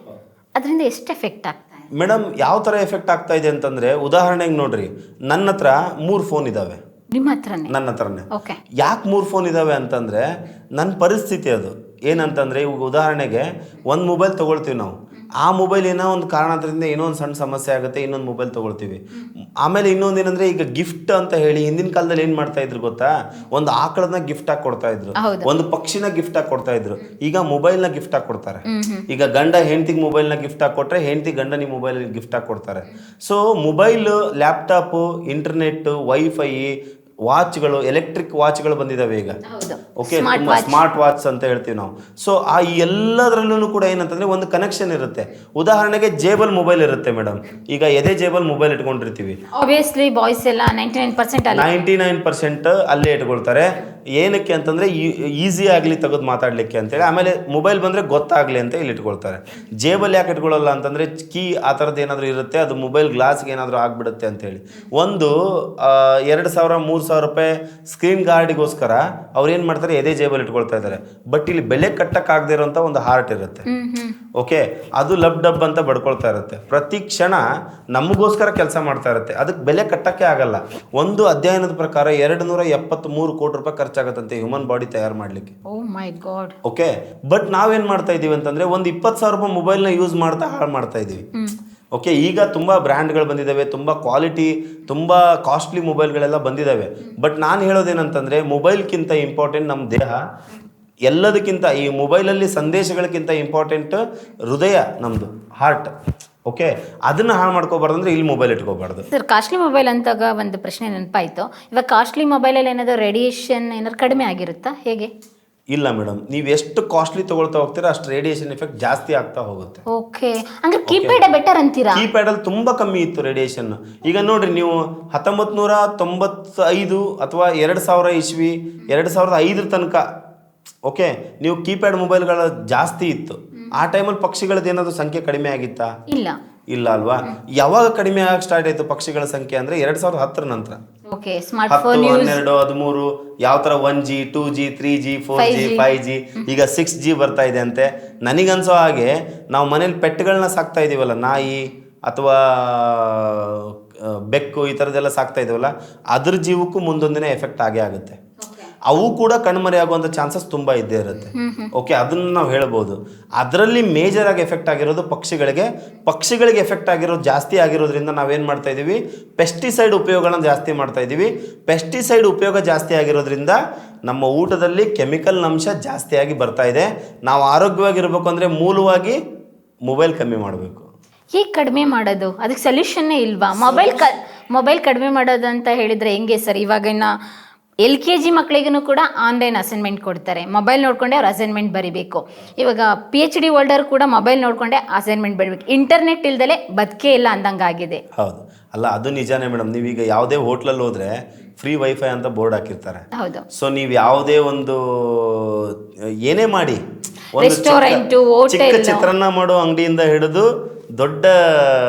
ಅದರಿಂದ ಎಷ್ಟು ಎಫೆಕ್ಟ್ ಆಗ್ತಾ ಇದೆ ಮೇಡಮ್? ಯಾವ ಥರ ಎಫೆಕ್ಟ್ ಆಗ್ತಾ ಇದೆ ಅಂತಂದರೆ, ಉದಾಹರಣೆಗೆ ನೋಡ್ರಿ, ನನ್ನ ಹತ್ರ 3 ಫೋನ್ ಇದ್ದಾವೆ. ನಿಮ್ಮ ಹತ್ರನೇ? ನನ್ನ ಹತ್ರನೇ. ಓಕೆ. ಯಾಕೆ 3 ಫೋನ್ ಇದ್ದಾವೆ ಅಂತಂದರೆ ನನ್ನ ಪರಿಸ್ಥಿತಿ ಅದು ಏನಂತಂದರೆ, ಇವಾಗ ಉದಾಹರಣೆಗೆ ಒಂದು ಮೊಬೈಲ್ ತೊಗೊಳ್ತೀವಿ ನಾವು, ಆ ಮೊಬೈಲ್ ಏನೋ ಒಂದು ಕಾರಣದಿಂದ ಏನೋ ಒಂದು ಸಣ್ಣ ಸಮಸ್ಯೆ ಆಗುತ್ತೆ, ಇನ್ನೊಂದು ಮೊಬೈಲ್ ತೊಗೊಳ್ತೀವಿ. ಆಮೇಲೆ ಇನ್ನೊಂದು ಏನಂದರೆ, ಈಗ ಗಿಫ್ಟ್ ಅಂತ ಹೇಳಿ ಹಿಂದಿನ ಕಾಲದಲ್ಲಿ ಏನು ಮಾಡ್ತಾ ಇದ್ರು ಗೊತ್ತಾ, ಒಂದು ಆಕಳನ್ನ ಗಿಫ್ಟ್ ಆಗಿ ಕೊಡ್ತಾ ಇದ್ರು, ಒಂದು ಪಕ್ಷಿನ ಗಿಫ್ಟ್ ಆಗಿ ಕೊಡ್ತಾ ಇದ್ರು. ಈಗ ಮೊಬೈಲ್ನ ಗಿಫ್ಟ್ ಆಗಿ ಕೊಡ್ತಾರೆ. ಈಗ ಗಂಡ ಹೆಂಡತಿಗೆ ಮೊಬೈಲ್ನ ಗಿಫ್ಟ್ ಆಗಿ ಕೊಟ್ಟರೆ, ಹೆಂಡತಿ ಗಂಡನಿಗೆ ಮೊಬೈಲ್ ಗಿಫ್ಟ್ ಆಗಿ ಕೊಡ್ತಾರೆ. So mobile, laptop, internet, wifi, ವಾಚ್ಗಳು, ಎಲೆಕ್ಟ್ರಿಕ್ ವಾಚ್ಗಳು ಬಂದಿದ್ದಾವೆ ಈಗ. ಓಕೆ, ಸ್ಮಾರ್ಟ್ ವಾಚ್ ಅಂತ ಹೇಳ್ತೀವಿ ನಾವು. ಸೊ ಆ ಎಲ್ಲದರಲ್ಲೂ ಕೂಡ ಏನಂತಂದ್ರೆ ಒಂದು ಕನೆಕ್ಷನ್ ಇರುತ್ತೆ. ಉದಾಹರಣೆಗೆ ಜೇಬಲ್ ಮೊಬೈಲ್ ಇರುತ್ತೆ ಮೇಡಮ್, ಈಗ ಎದೆ ಜೇಬಲ್ ಮೊಬೈಲ್ ಇಟ್ಕೊಂಡಿರ್ತೀವಿ. ಆಬ್ವಿಯಸ್ಲಿ ಬಾಯ್ಸ್ ಎಲ್ಲ 99% ಅಲ್ಲೇ ಇಟ್ಕೊಳ್ತಾರೆ. ಏನಕ್ಕೆ ಅಂತಂದ್ರೆ ಈಸಿ ಆಗಲಿ ತೆಗೆದು ಮಾತಾಡ್ಲಿಕ್ಕೆ ಅಂತೇಳಿ. ಆಮೇಲೆ ಮೊಬೈಲ್ ಬಂದ್ರೆ ಗೊತ್ತಾಗ್ಲಿ ಅಂತ ಇಲ್ಲಿ ಇಟ್ಕೊಳ್ತಾರೆ. ಜೇಬಲ್ ಯಾಕೆ ಇಟ್ಕೊಳ್ಳಲ್ಲ ಅಂತಂದ್ರೆ ಕೀ ಆ ಥರದ್ದು ಏನಾದರೂ ಇರುತ್ತೆ, ಅದು ಮೊಬೈಲ್ ಗ್ಲಾಸ್ಗೆ ಏನಾದರೂ ಆಗ್ಬಿಡುತ್ತೆ ಅಂತೇಳಿ. ಒಂದು 2,000-3,000 ರೂಪಾಯಿ ಸ್ಕ್ರೀನ್ ಗಾರ್ಡಿಗೋಸ್ಕರ ಅವ್ರು ಏನು ಮಾಡ್ತಾರೆ, ಎದೆ ಜೇಬಲ್ ಇಟ್ಕೊಳ್ತಾ ಇದ್ದಾರೆ. ಬಟ್ ಇಲ್ಲಿ ಬೆಲೆ ಕಟ್ಟಕ್ಕಾಗದೇ ಇರೋಂಥ ಒಂದು ಹಾರ್ಟ್ ಇರುತ್ತೆ. ಓಕೆ, ಅದು ಲಬ್ ಡಬ್ ಅಂತ ಬಡ್ಕೊಳ್ತಾ ಇರುತ್ತೆ. ಪ್ರತಿ ಕ್ಷಣ ನಮಗೋಸ್ಕರ ಕೆಲಸ ಮಾಡ್ತಾ ಇರುತ್ತೆ. ಅದಕ್ಕೆ ಬೆಲೆ ಕಟ್ಟಕ್ಕೆ ಆಗಲ್ಲ. ಒಂದು ಅಧ್ಯಯನದ ಪ್ರಕಾರ 273 ಕೋಟಿ ರೂಪಾಯಿ ಖರ್ಚಾಗತ್ತಂತೆ ಹ್ಯೂಮನ್ ಬಾಡಿ ತಯಾರು ಮಾಡಲಿಕ್ಕೆ. ಓ ಮೈ ಗಾಡ್. ಓಕೆ, ಬಟ್ ನಾವೇನ್ ಮಾಡ್ತಾ ಇದೀವಿ ಅಂತಂದ್ರೆ ಒಂದು 20,000 ರೂಪಾಯಿ ಮೊಬೈಲ್ನ ಯೂಸ್ ಮಾಡ್ತಾ ಹಾಳು ಮಾಡ್ತಾ ಇದೀವಿ. ಓಕೆ, ಈಗ ತುಂಬ ಬ್ರ್ಯಾಂಡ್ಗಳು ಬಂದಿದ್ದಾವೆ, ತುಂಬ ಕ್ವಾಲಿಟಿ, ತುಂಬ ಕಾಸ್ಟ್ಲಿ ಮೊಬೈಲ್ಗಳೆಲ್ಲ ಬಂದಿದ್ದಾವೆ. ಬಟ್ ನಾನು ಹೇಳೋದೇನಂತಂದರೆ, ಮೊಬೈಲ್ಗಿಂತ ಇಂಪಾರ್ಟೆಂಟ್ ನಮ್ಮ ದೇಹ. ಎಲ್ಲದಕ್ಕಿಂತ ಈ ಮೊಬೈಲಲ್ಲಿ ಸಂದೇಶಗಳಕ್ಕಿಂತ ಇಂಪಾರ್ಟೆಂಟ್ ಹೃದಯ, ನಮ್ಮದು ಹಾರ್ಟ್. ಓಕೆ, ಅದನ್ನು ಹಾಳು ಮಾಡ್ಕೋಬಾರ್ದಂದ್ರೆ ಇಲ್ಲಿ ಮೊಬೈಲ್ ಇಟ್ಕೋಬಾರ್ದು. ಸರ್, ಕಾಸ್ಟ್ಲಿ ಮೊಬೈಲ್ ಅಂತಾಗ ಒಂದು ಪ್ರಶ್ನೆ ನೆನಪಾಯಿತು. ಇವಾಗ ಕಾಸ್ಟ್ಲಿ ಮೊಬೈಲಲ್ಲಿ ಏನಾದರೂ ರೇಡಿಯೇಷನ್ ಏನಾದ್ರು ಕಡಿಮೆ ಆಗಿರುತ್ತಾ, ಹೇಗೆ? ಇಲ್ಲ ಮೇಡಮ್, ನೀವು ಎಷ್ಟು ಕಾಸ್ಟ್ಲಿ ತಗೊಳ್ತಾ ಹೋಗ್ತೀರಾ ಅಷ್ಟು ರೇಡಿಯೇಷನ್ ಎಫೆಕ್ಟ್ ಜಾಸ್ತಿ ಆಗ್ತಾ ಹೋಗುತ್ತೆ. ಓಕೆ, ಅಂದ್ರೆ ಕೀಪ್ಯಾಡ್ ಬೆಟರ್ ಅಂತೀರಾ? ಕೀಪ್ಯಾಡ್ ಅಲ್ಲಿ ತುಂಬಾ ಕಮ್ಮಿ ಇತ್ತು ರೇಡಿಯೇಷನ್. ಈಗ ನೋಡ್ರಿ, ನೀವು 1995 ಅಥವಾ 2000 ಇಸ್ವಿ, 2005 ತನಕ ಓಕೆ, ನೀವು ಕೀಪ್ಯಾಡ್ ಮೊಬೈಲ್ಗಳ ಜಾಸ್ತಿ ಇತ್ತು. ಆ ಟೈಮಲ್ಲಿ ಪಕ್ಷಿಗಳದ್ದು ಏನಾದರೂ ಸಂಖ್ಯೆ ಕಡಿಮೆ ಆಗಿತ್ತಾ? ಇಲ್ಲ ಅಲ್ವಾ? ಯಾವಾಗ ಕಡಿಮೆ ಆಗಿ ಸ್ಟಾರ್ಟ್ ಆಯಿತು ಪಕ್ಷಿಗಳ ಸಂಖ್ಯೆ ಅಂದರೆ 2010 ನಂತರ. 10, 12, 13 ಯಾವ ಥರ 1G, 2G, 3G, 4G, 5G, ಈಗ 6G ಬರ್ತಾ ಇದೆ ಅಂತೆ. ನನಗನ್ಸೋ ಹಾಗೆ ನಾವು ಮನೇಲಿ ಪೆಟ್ಗಳನ್ನ ಸಾಕ್ತಾ ಇದೀವಲ್ಲ, ನಾಯಿ ಅಥವಾ ಬೆಕ್ಕು ಈ ಥರದ್ದೆಲ್ಲ ಸಾಕ್ತಾ ಇದೀವಲ್ಲ, ಅದ್ರ ಜೀವಕ್ಕೂ ಮುಂದೊಂದಿನ ಎಫೆಕ್ಟ್ ಆಗೇ ಆಗುತ್ತೆ. ಅವು ಕೂಡ ಕಣ್ಮರೆ ಆಗುವಂಥ ಚಾನ್ಸಸ್ ತುಂಬ ಇದ್ದೇ ಇರುತ್ತೆ. ಓಕೆ, ಅದನ್ನು ನಾವು ಹೇಳ್ಬೋದು. ಅದರಲ್ಲಿ ಮೇಜರ್ ಆಗಿ ಎಫೆಕ್ಟ್ ಆಗಿರೋದು ಪಕ್ಷಿಗಳಿಗೆ ಎಫೆಕ್ಟ್ ಆಗಿರೋದು ಜಾಸ್ತಿ ಆಗಿರೋದ್ರಿಂದ ನಾವೇನು ಮಾಡ್ತಾ ಇದ್ದೀವಿ, ಪೆಸ್ಟಿಸೈಡ್ ಉಪಯೋಗನ ಜಾಸ್ತಿ ಮಾಡ್ತಾ ಇದ್ದೀವಿ. ಪೆಸ್ಟಿಸೈಡ್ ಉಪಯೋಗ ಜಾಸ್ತಿ ಆಗಿರೋದ್ರಿಂದ ನಮ್ಮ ಊಟದಲ್ಲಿ ಕೆಮಿಕಲ್ ಅಂಶ ಜಾಸ್ತಿಯಾಗಿ ಬರ್ತಾ ಇದೆ. ನಾವು ಆರೋಗ್ಯವಾಗಿರ್ಬೇಕು ಅಂದರೆ ಮೂಲವಾಗಿ ಮೊಬೈಲ್ ಕಮ್ಮಿ ಮಾಡಬೇಕು. ಹೇಗೆ ಕಡಿಮೆ ಮಾಡೋದು? ಅದಕ್ಕೆ ಸೊಲ್ಯೂಷನ್ನೇ ಇಲ್ವಾ? ಮೊಬೈಲ್ ಕಡಿಮೆ ಮಾಡೋದು ಅಂತ ಹೇಳಿದರೆ ಹೆಂಗೆ ಸರ್? ಇವಾಗಿನ LKG ಮಕ್ಕಳಿಗೂ ಕೂಡ ಆನ್ಲೈನ್ ಅಸೈನ್ಮೆಂಟ್ ಕೊಡ್ತಾರೆ. ಮೊಬೈಲ್ ನೋಡಿಕೊಂಡೆ ಅವ್ರು ಅಸೈನ್ಮೆಂಟ್ ಬರೀಬೇಕು. ಇವಾಗ PhD ಹೋಲ್ಡರ್ ಕೂಡ ಮೊಬೈಲ್ ನೋಡಿಕೊಂಡೆ ಅಸೈನ್ಮೆಂಟ್ ಬರೀಬೇಕು. ಇಂಟರ್ನೆಟ್ ಇಲ್ದಲೆ ಬದುಕೇ ಇಲ್ಲ ಅಂದಂಗಾಗಿದೆ. ಹೌದು, ಅಲ್ಲ ಅದು ನಿಜಾನೇ ಮೇಡಮ್. ನೀವೀಗ ಯಾವುದೇ ಹೋಟ್ಲಲ್ಲಿ ಹೋದರೆ ಫ್ರೀ ವೈಫೈ ಅಂತ ಬೋರ್ಡ್ ಹಾಕಿರ್ತಾರೆ. ಹೌದು. ಸೊ ನೀವು ಯಾವುದೇ ಒಂದು ಏನೇ ಮಾಡಿ, ರೆಸ್ಟೋರೆಂಟ್, ಚಿಕ್ಕ ಚಿತ್ರಾನ್ನ ಮಾಡೋ ಅಂಗಡಿಯಿಂದ ಹಿಡಿದು ದೊಡ್ಡ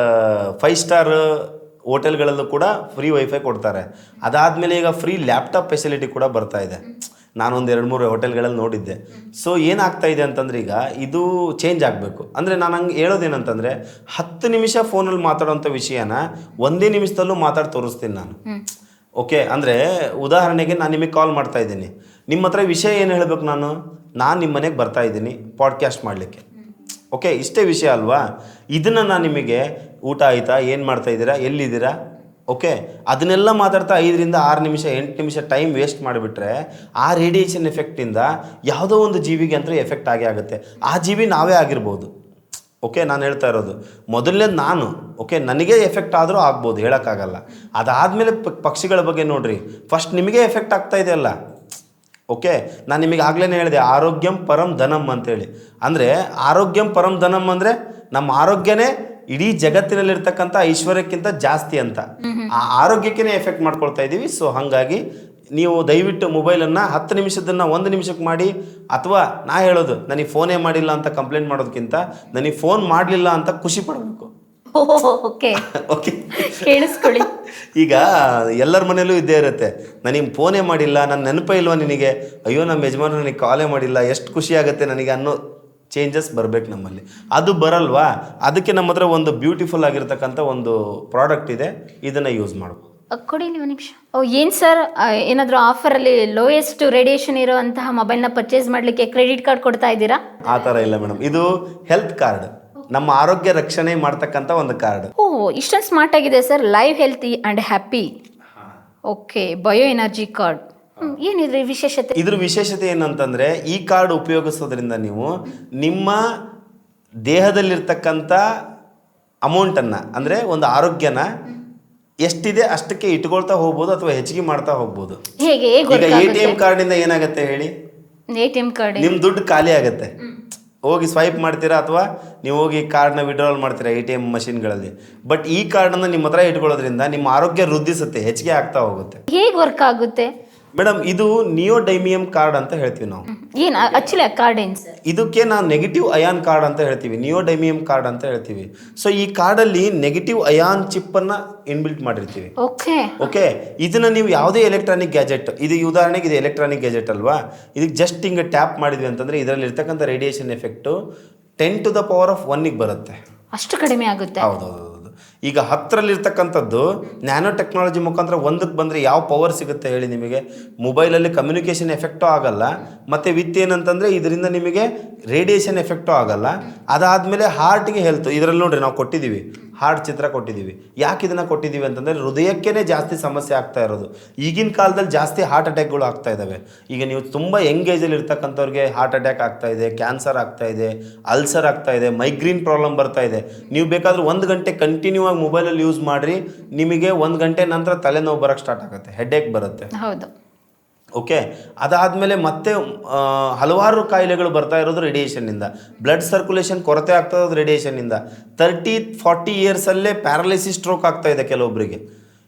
5 ಸ್ಟಾರ್ ಹೋಟೆಲ್ಗಳಲ್ಲೂ ಕೂಡ ಫ್ರೀ ವೈಫೈ ಕೊಡ್ತಾರೆ. ಅದಾದಮೇಲೆ ಈಗ ಫ್ರೀ ಲ್ಯಾಪ್ಟಾಪ್ ಫೆಸಿಲಿಟಿ ಕೂಡ ಬರ್ತಾ ಇದೆ. ನಾನೊಂದು 2-3 ಹೋಟೆಲ್ಗಳಲ್ಲಿ ನೋಡಿದ್ದೆ. ಸೊ ಏನಾಗ್ತಾ ಇದೆ ಅಂತಂದ್ರೆ, ಈಗ ಇದು ಚೇಂಜ್ ಆಗಬೇಕು. ಅಂದರೆ ನಾನು ಹಂಗೆ ಹೇಳೋದೇನಂತಂದರೆ, 10 ನಿಮಿಷ ಫೋನಲ್ಲಿ ಮಾತಾಡೋಂಥ ವಿಷಯನ 1 ನಿಮಿಷದಲ್ಲೂ ಮಾತಾಡಿ ತೋರಿಸ್ತೀನಿ ನಾನು. ಓಕೆ, ಅಂದರೆ ಉದಾಹರಣೆಗೆ ನಾನು ನಿಮಗೆ ಕಾಲ್ ಮಾಡ್ತಾ ಇದ್ದೀನಿ, ನಿಮ್ಮ ಹತ್ರ ವಿಷಯ ಏನು ಹೇಳಬೇಕು, ನಾನು ನಿಮ್ಮ ಮನೆಗೆ ಬರ್ತಾ ಇದ್ದೀನಿ ಪಾಡ್ಕಾಸ್ಟ್ ಮಾಡಲಿಕ್ಕೆ. ಓಕೆ, ಇಷ್ಟೇ ವಿಷಯ ಅಲ್ವಾ? ಇದನ್ನು ನಾನು ನಿಮಗೆ ಊಟ ಆಯಿತಾ, ಏನು ಮಾಡ್ತಾ ಇದ್ದೀರಾ, ಎಲ್ಲಿದ್ದೀರಾ, ಓಕೆ, ಅದನ್ನೆಲ್ಲ ಮಾತಾಡ್ತಾ 5-6 ನಿಮಿಷ 8 ನಿಮಿಷ ಟೈಮ್ ವೇಸ್ಟ್ ಮಾಡಿಬಿಟ್ರೆ ಆ ರೇಡಿಯೇಷನ್ ಎಫೆಕ್ಟಿಂದ ಯಾವುದೋ ಒಂದು ಜೀವಿಗೆ ಅಂದರೆ ಎಫೆಕ್ಟ್ ಆಗೇ ಆಗುತ್ತೆ. ಆ ಜೀವಿ ನಾವೇ ಆಗಿರ್ಬೋದು. ಓಕೆ, ನಾನು ಹೇಳ್ತಾ ಇರೋದು ಮೊದಲನೇದು ನಾನು. ಓಕೆ, ನನಗೆ ಎಫೆಕ್ಟ್ ಆದರೂ ಆಗ್ಬೋದು, ಹೇಳೋಕ್ಕಾಗಲ್ಲ. ಅದಾದಮೇಲೆ ಪಕ್ಷಿಗಳ ಬಗ್ಗೆ ನೋಡ್ರಿ, ಫಸ್ಟ್ ನಿಮಗೆ ಎಫೆಕ್ಟ್ ಆಗ್ತಾ ಇದೆಯಲ್ಲ. ಓಕೆ, ನಾನು ನಿಮಗೆ ಆಗಲೇ ಹೇಳಿದೆ ಆರೋಗ್ಯಂ ಪರಂ ಧನಂ ಅಂತೇಳಿ. ಅಂದರೆ ಆರೋಗ್ಯಂ ಪರಂ ಧನಂ ಅಂದರೆ ನಮ್ಮ ಆರೋಗ್ಯನೇ ಇಡೀ ಜಗತ್ತಿನಲ್ಲಿರ್ತಕ್ಕಂಥ ಐಶ್ವರ್ಯಕ್ಕಿಂತ ಜಾಸ್ತಿ ಅಂತ. ಆ ಆರೋಗ್ಯಕ್ಕೇ ಎಫೆಕ್ಟ್ ಮಾಡ್ಕೊಳ್ತಾ ಇದ್ದೀವಿ. ಸೊ ಹಾಗಾಗಿ ನೀವು ದಯವಿಟ್ಟು ಮೊಬೈಲನ್ನು 10 ನಿಮಿಷದನ್ನು 1 ನಿಮಿಷಕ್ಕೆ ಮಾಡಿ, ಅಥವಾ ನಾ ಹೇಳೋದು ನನಗೆ ಫೋನೇ ಮಾಡಿಲ್ಲ ಅಂತ ಕಂಪ್ಲೇಂಟ್ ಮಾಡೋದಕ್ಕಿಂತ ನನಗೆ ಫೋನ್ ಮಾಡಲಿಲ್ಲ ಅಂತ ಖುಷಿ ಪಡಬೇಕು. ಓಕೆ ಓಕೆ, ಕೇಳಿಸ್ಕೊಳ್ಳಿ. ಈಗ ಎಲ್ಲರ ಮನೇಲೂ ಇದ್ದೇ ಇರುತ್ತೆ, ನನಗೆ ಫೋನೇ ಮಾಡಿಲ್ಲ, ನನ್ನ ನೆನಪೇ ಇಲ್ವಾ ನಿನಗೆ, ಅಯ್ಯೋ ನಮ್ಮ ಯಜಮಾನರು ನನಗೆ ಕಾಲೇ ಮಾಡಿಲ್ಲ, ಎಷ್ಟು ಖುಷಿ ಆಗುತ್ತೆ ನನಗೆ ಅನ್ನೋ ಚೇಂಜಸ್ ಬರಬೇಕು ನಮ್ಮಲ್ಲಿ. ಅದು ಬರಲ್ವಾ, ಅದಕ್ಕೆ ನಮ್ಮ ಹತ್ರ ಒಂದು ಬ್ಯೂಟಿಫುಲ್ ಆಗಿರ್ತಕ್ಕಂಥ ಒಂದು ಪ್ರಾಡಕ್ಟ್ ಇದೆ, ಇದನ್ನು ಯೂಸ್ ಮಾಡ್ಬೋದು. ಕೊಡಿ ನೀವು ನಿಮಿಷ. ಏನು ಸರ್, ಏನಾದರೂ ಆಫರಲ್ಲಿ ಲೋಯೆಸ್ಟ್ ರೇಡಿಯೇಷನ್ ಇರೋಂತಹ ಮೊಬೈಲ್ನ ಪರ್ಚೇಸ್ ಮಾಡಲಿಕ್ಕೆ ಕ್ರೆಡಿಟ್ ಕಾರ್ಡ್ ಕೊಡ್ತಾ ಇದ್ದೀರಾ? ಆ ಥರ ಇಲ್ಲ ಮೇಡಮ್, ಇದು ಹೆಲ್ತ್ ಕಾರ್ಡ್, ನಮ್ಮ ಆರೋಗ್ಯ ರಕ್ಷಣೆ ಮಾಡ್ತಕ್ಕಂಥ ಒಂದು ಕಾರ್ಡ್. ಓ, ಇಷ್ಟೊಂದು ಸ್ಮಾರ್ಟ್ ಆಗಿದೆ sir. Live healthy and happy. Okay, bio energy card. ಏನಿದ್ರಿ ವಿಶೇಷತೆ? ಇದ್ರ ವಿಶೇಷತೆ ಏನಂತಂದರೆ, ಈ ಕಾರ್ಡ್ ಉಪಯೋಗಿಸೋದ್ರಿಂದ ನೀವು ನಿಮ್ಮ ದೇಹದಲ್ಲಿರ್ತಕ್ಕಂಥ ಅಮೌಂಟನ್ನು, ಅಂದರೆ ಒಂದು ಆರೋಗ್ಯನ ಎಷ್ಟಿದೆ ಅಷ್ಟಕ್ಕೆ ಇಟ್ಕೊಳ್ತಾ ಹೋಗ್ಬೋದು ಅಥವಾ ಹೆಚ್ಚಿಗೆ ಮಾಡ್ತಾ ಹೋಗ್ಬೋದು. ಹೇಗೆ? ಈಗ ATM ಕಾರ್ಡಿಂದ ಏನಾಗುತ್ತೆ ಹೇಳಿ, ATM ಕಾರ್ಡ್ ನಿಮ್ಮ ದುಡ್ಡು ಖಾಲಿ ಆಗುತ್ತೆ, ಹೋಗಿ ಸ್ವೈಪ್ ಮಾಡ್ತೀರಾ ಅಥವಾ ನೀವು ಹೋಗಿ ಕಾರ್ಡ್ನ ವಿಡ್ರಾವಲ್ ಮಾಡ್ತೀರಾ ATM ಮಷಿನ್ಗಳಲ್ಲಿ. ಬಟ್ ಈ ಕಾರ್ಡನ್ನು ನಿಮ್ಮ ಹತ್ರ ಇಟ್ಕೊಳ್ಳೋದ್ರಿಂದ ನಿಮ್ಮ ಆರೋಗ್ಯ ವೃದ್ಧಿಸುತ್ತೆ, ಹೆಚ್ಚಿಗೆ ಆಗ್ತಾ ಹೋಗುತ್ತೆ. ಹೇಗೆ ವರ್ಕ್ ಆಗುತ್ತೆ ಮೇಡಮ್? ಇದು ನಿಯೋಡೈಮಿಯಂ ಕಾರ್ಡ್ ಅಂತ ಹೇಳ್ತೀವಿ ನಾವು. ಏನು ಆಕ್ಚುಲಿ ಆ ಕಾರ್ಡ್ ಏನು ಸರ್? ಇದಕ್ಕೆ ನಾವು ನೆಗೆಟಿವ್ ಅಯಾನ್ ಕಾರ್ಡ್ ಅಂತ ಹೇಳ್ತೀವಿ, ನಿಯೋಡೈಮಿಯಂ ಕಾರ್ಡ್ ಅಂತ ಹೇಳ್ತೀವಿ. ಸೊ ಈ ಕಾರ್ಡಲ್ಲಿ ನೆಗೆಟಿವ್ ಅಯಾನ್ ಚಿಪ್ಪನ್ನು ಇನ್ಬಿಲ್ಟ್ ಮಾಡಿರ್ತೀವಿ. ಓಕೆ, ಇದನ್ನ ನೀವು ಯಾವುದೇ ಎಲೆಕ್ಟ್ರಾನಿಕ್ ಗ್ಯಾಜೆಟ್, ಇದು ಉದಾಹರಣೆಗೆ ಇದು ಎಲೆಕ್ಟ್ರಾನಿಕ್ ಗ್ಯಾಜೆಟ್ ಅಲ್ವಾ, ಇದಕ್ಕೆ ಜಸ್ಟ್ ಹಿಂಗೆ ಟ್ಯಾಪ್ ಮಾಡಿದ್ವಿ ಅಂತಂದರೆ ಇದರಲ್ಲಿ ಇರ್ತಕ್ಕಂಥ ರೇಡಿಯೇಷನ್ ಎಫೆಕ್ಟು 10⁻⁴ ಬರುತ್ತೆ. ಅಷ್ಟು ಕಡಿಮೆ ಆಗುತ್ತೆ? ಹೌದೌದು. ಈಗ 10ರಲ್ಲಿರ್ತಕ್ಕಂಥದ್ದು ನ್ಯಾನೋ ಟೆಕ್ನಾಲಜಿ ಮುಖಾಂತರ 1ಕ್ಕೆ ಬಂದರೆ ಯಾವ ಪವರ್ ಸಿಗುತ್ತೆ ಹೇಳಿ ನಿಮಗೆ? ಮೊಬೈಲಲ್ಲಿ ಕಮ್ಯುನಿಕೇಷನ್ ಎಫೆಕ್ಟೂ ಆಗಲ್ಲ, ಮತ್ತು ವಿತ್ ಏನಂತಂದರೆ ಇದರಿಂದ ನಿಮಗೆ ರೇಡಿಯೇಷನ್ ಎಫೆಕ್ಟೂ ಆಗಲ್ಲ. ಅದಾದಮೇಲೆ ಹಾರ್ಟ್ಗೆ ಹೆಲ್ತ್, ಇದರಲ್ಲಿ ನೋಡ್ರಿ ನಾವು ಕೊಟ್ಟಿದ್ದೀವಿ, ಹಾರ್ಟ್ ಚಿತ್ರ ಕೊಟ್ಟಿದ್ದೀವಿ. ಯಾಕೆ ಇದನ್ನು ಕೊಟ್ಟಿದ್ದೀವಿ ಅಂತಂದರೆ ಹೃದಯಕ್ಕೇ ಜಾಸ್ತಿ ಸಮಸ್ಯೆ ಆಗ್ತಾ ಇರೋದು. ಈಗಿನ ಕಾಲದಲ್ಲಿ ಜಾಸ್ತಿ ಹಾರ್ಟ್ ಅಟ್ಯಾಕ್ಗಳು ಆಗ್ತಾ ಇದ್ದಾವೆ. ಈಗ ನೀವು ತುಂಬ ಯಂಗ್ ಏಜಲ್ಲಿ ಇರ್ತಕ್ಕಂಥವ್ರಿಗೆ ಹಾರ್ಟ್ ಅಟ್ಯಾಕ್ ಆಗ್ತಾ ಇದೆ, ಕ್ಯಾನ್ಸರ್ ಆಗ್ತಾ ಇದೆ, ಅಲ್ಸರ್ ಆಗ್ತಾ ಇದೆ, ಮೈಗ್ರೇನ್ ಪ್ರಾಬ್ಲಮ್ ಬರ್ತಾ ಇದೆ. ನೀವು ಬೇಕಾದ್ರೆ 1 ಗಂಟೆ ಕಂಟಿನ್ಯೂ ಆಗಿ ಮೊಬೈಲಲ್ಲಿ ಯೂಸ್ ಮಾಡಿರಿ, ನಿಮಗೆ 1 ಗಂಟೆ ನಂತರ ತಲೆನೋವು ಬರೋಕ್ಕೆ ಸ್ಟಾರ್ಟ್ ಆಗುತ್ತೆ, ಹೆಡ್ಏಕ್ ಬರುತ್ತೆ. ಹೌದು. ಓಕೆ, ಅದಾದಮೇಲೆ ಮತ್ತೆ ಹಲವಾರು ಕಾಯಿಲೆಗಳು ಬರ್ತಾ ಇರೋದು ರೇಡಿಯೇಷನ್ನಿಂದ. ಬ್ಲಡ್ ಸರ್ಕ್ಯುಲೇಷನ್ ಕೊರತೆ ಆಗ್ತಾ ಇರೋದು ರೇಡಿಯೇಷನ್ನಿಂದ. 30-40 ಇಯರ್ಸಲ್ಲೇ ಪ್ಯಾರಲೈಸಿಸ್, ಸ್ಟ್ರೋಕ್ ಆಗ್ತಾ ಇದೆ ಕೆಲವೊಬ್ಬರಿಗೆ.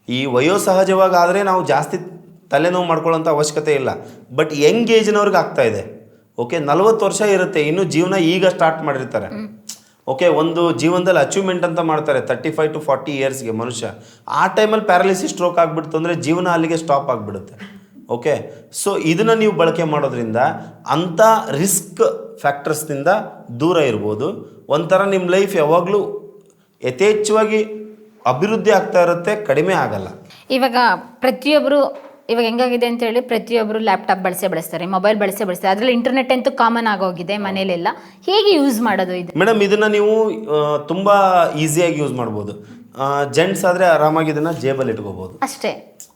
ಈ ವಯೋಸಹಜವಾಗಿ ಆದರೆ ನಾವು ಜಾಸ್ತಿ ತಲೆನೋವು ಮಾಡ್ಕೊಳ್ಳೋಂಥ ಅವಶ್ಯಕತೆ ಇಲ್ಲ, ಬಟ್ ಯಂಗ್ ಏಜ್ನವ್ರಿಗೆ ಆಗ್ತಾ ಇದೆ. ಓಕೆ, 40 ವರ್ಷ ಇರುತ್ತೆ, ಇನ್ನೂ ಜೀವನ ಈಗ ಸ್ಟಾರ್ಟ್ ಮಾಡಿರ್ತಾರೆ. ಓಕೆ, ಒಂದು ಜೀವನದಲ್ಲಿ ಅಚೀವ್ಮೆಂಟ್ ಅಂತ ಮಾಡ್ತಾರೆ 35-40 ಇಯರ್ಸ್ಗೆ ಮನುಷ್ಯ. ಆ ಟೈಮಲ್ಲಿ ಪ್ಯಾರಲೈಸಿಸ್, ಸ್ಟ್ರೋಕ್ ಆಗಿಬಿಡ್ತು ಅಂದರೆ ಜೀವನ ಅಲ್ಲಿಗೆ ಸ್ಟಾಪ್ ಆಗಿಬಿಡುತ್ತೆ. ಓಕೆ, ಸೊ ಇದನ್ನು ನೀವು ಬಳಕೆ ಮಾಡೋದ್ರಿಂದ ಅಂಥ ರಿಸ್ಕ್ ಫ್ಯಾಕ್ಟರ್ಸ್ನಿಂದ ದೂರ ಇರ್ಬೋದು. ಒಂಥರ ನಿಮ್ಮ ಲೈಫ್ ಯಾವಾಗಲೂ ಯಥೇಚ್ಛವಾಗಿ ಅಭಿವೃದ್ಧಿ ಆಗ್ತಾ ಇರುತ್ತೆ, ಕಡಿಮೆ ಆಗಲ್ಲ. ಇವಾಗ ಪ್ರತಿಯೊಬ್ಬರು ಇವಾಗ ಹೆಂಗಾಗಿದೆ ಅಂತ ಹೇಳಿ ಪ್ರತಿಯೊಬ್ಬರು ಲ್ಯಾಪ್ಟಾಪ್ ಬಳಸ್ತಾರೆ, ಮೊಬೈಲ್ ಬಳಸ್ತಾರೆ. ಅದರಲ್ಲಿ ಇಂಟರ್ನೆಟ್ ಅಂತೂ ಕಾಮನ್ ಆಗೋಗಿದೆ ಮನೇಲೆಲ್ಲ. ಹೇಗೆ ಯೂಸ್ ಮಾಡೋದು ಇದು? ಮೇಡಮ್, ಇದನ್ನು ನೀವು ತುಂಬ ಈಸಿಯಾಗಿ ಯೂಸ್ ಮಾಡ್ಬೋದು. ಜೆಂಟ್ಸ್ ಆದರೆ ಆರಾಮಾಗಿ ಇದನ್ನು ಜೇಬಲ್ಲಿ ಇಟ್ಕೋಬೋದು ಅಷ್ಟೇ.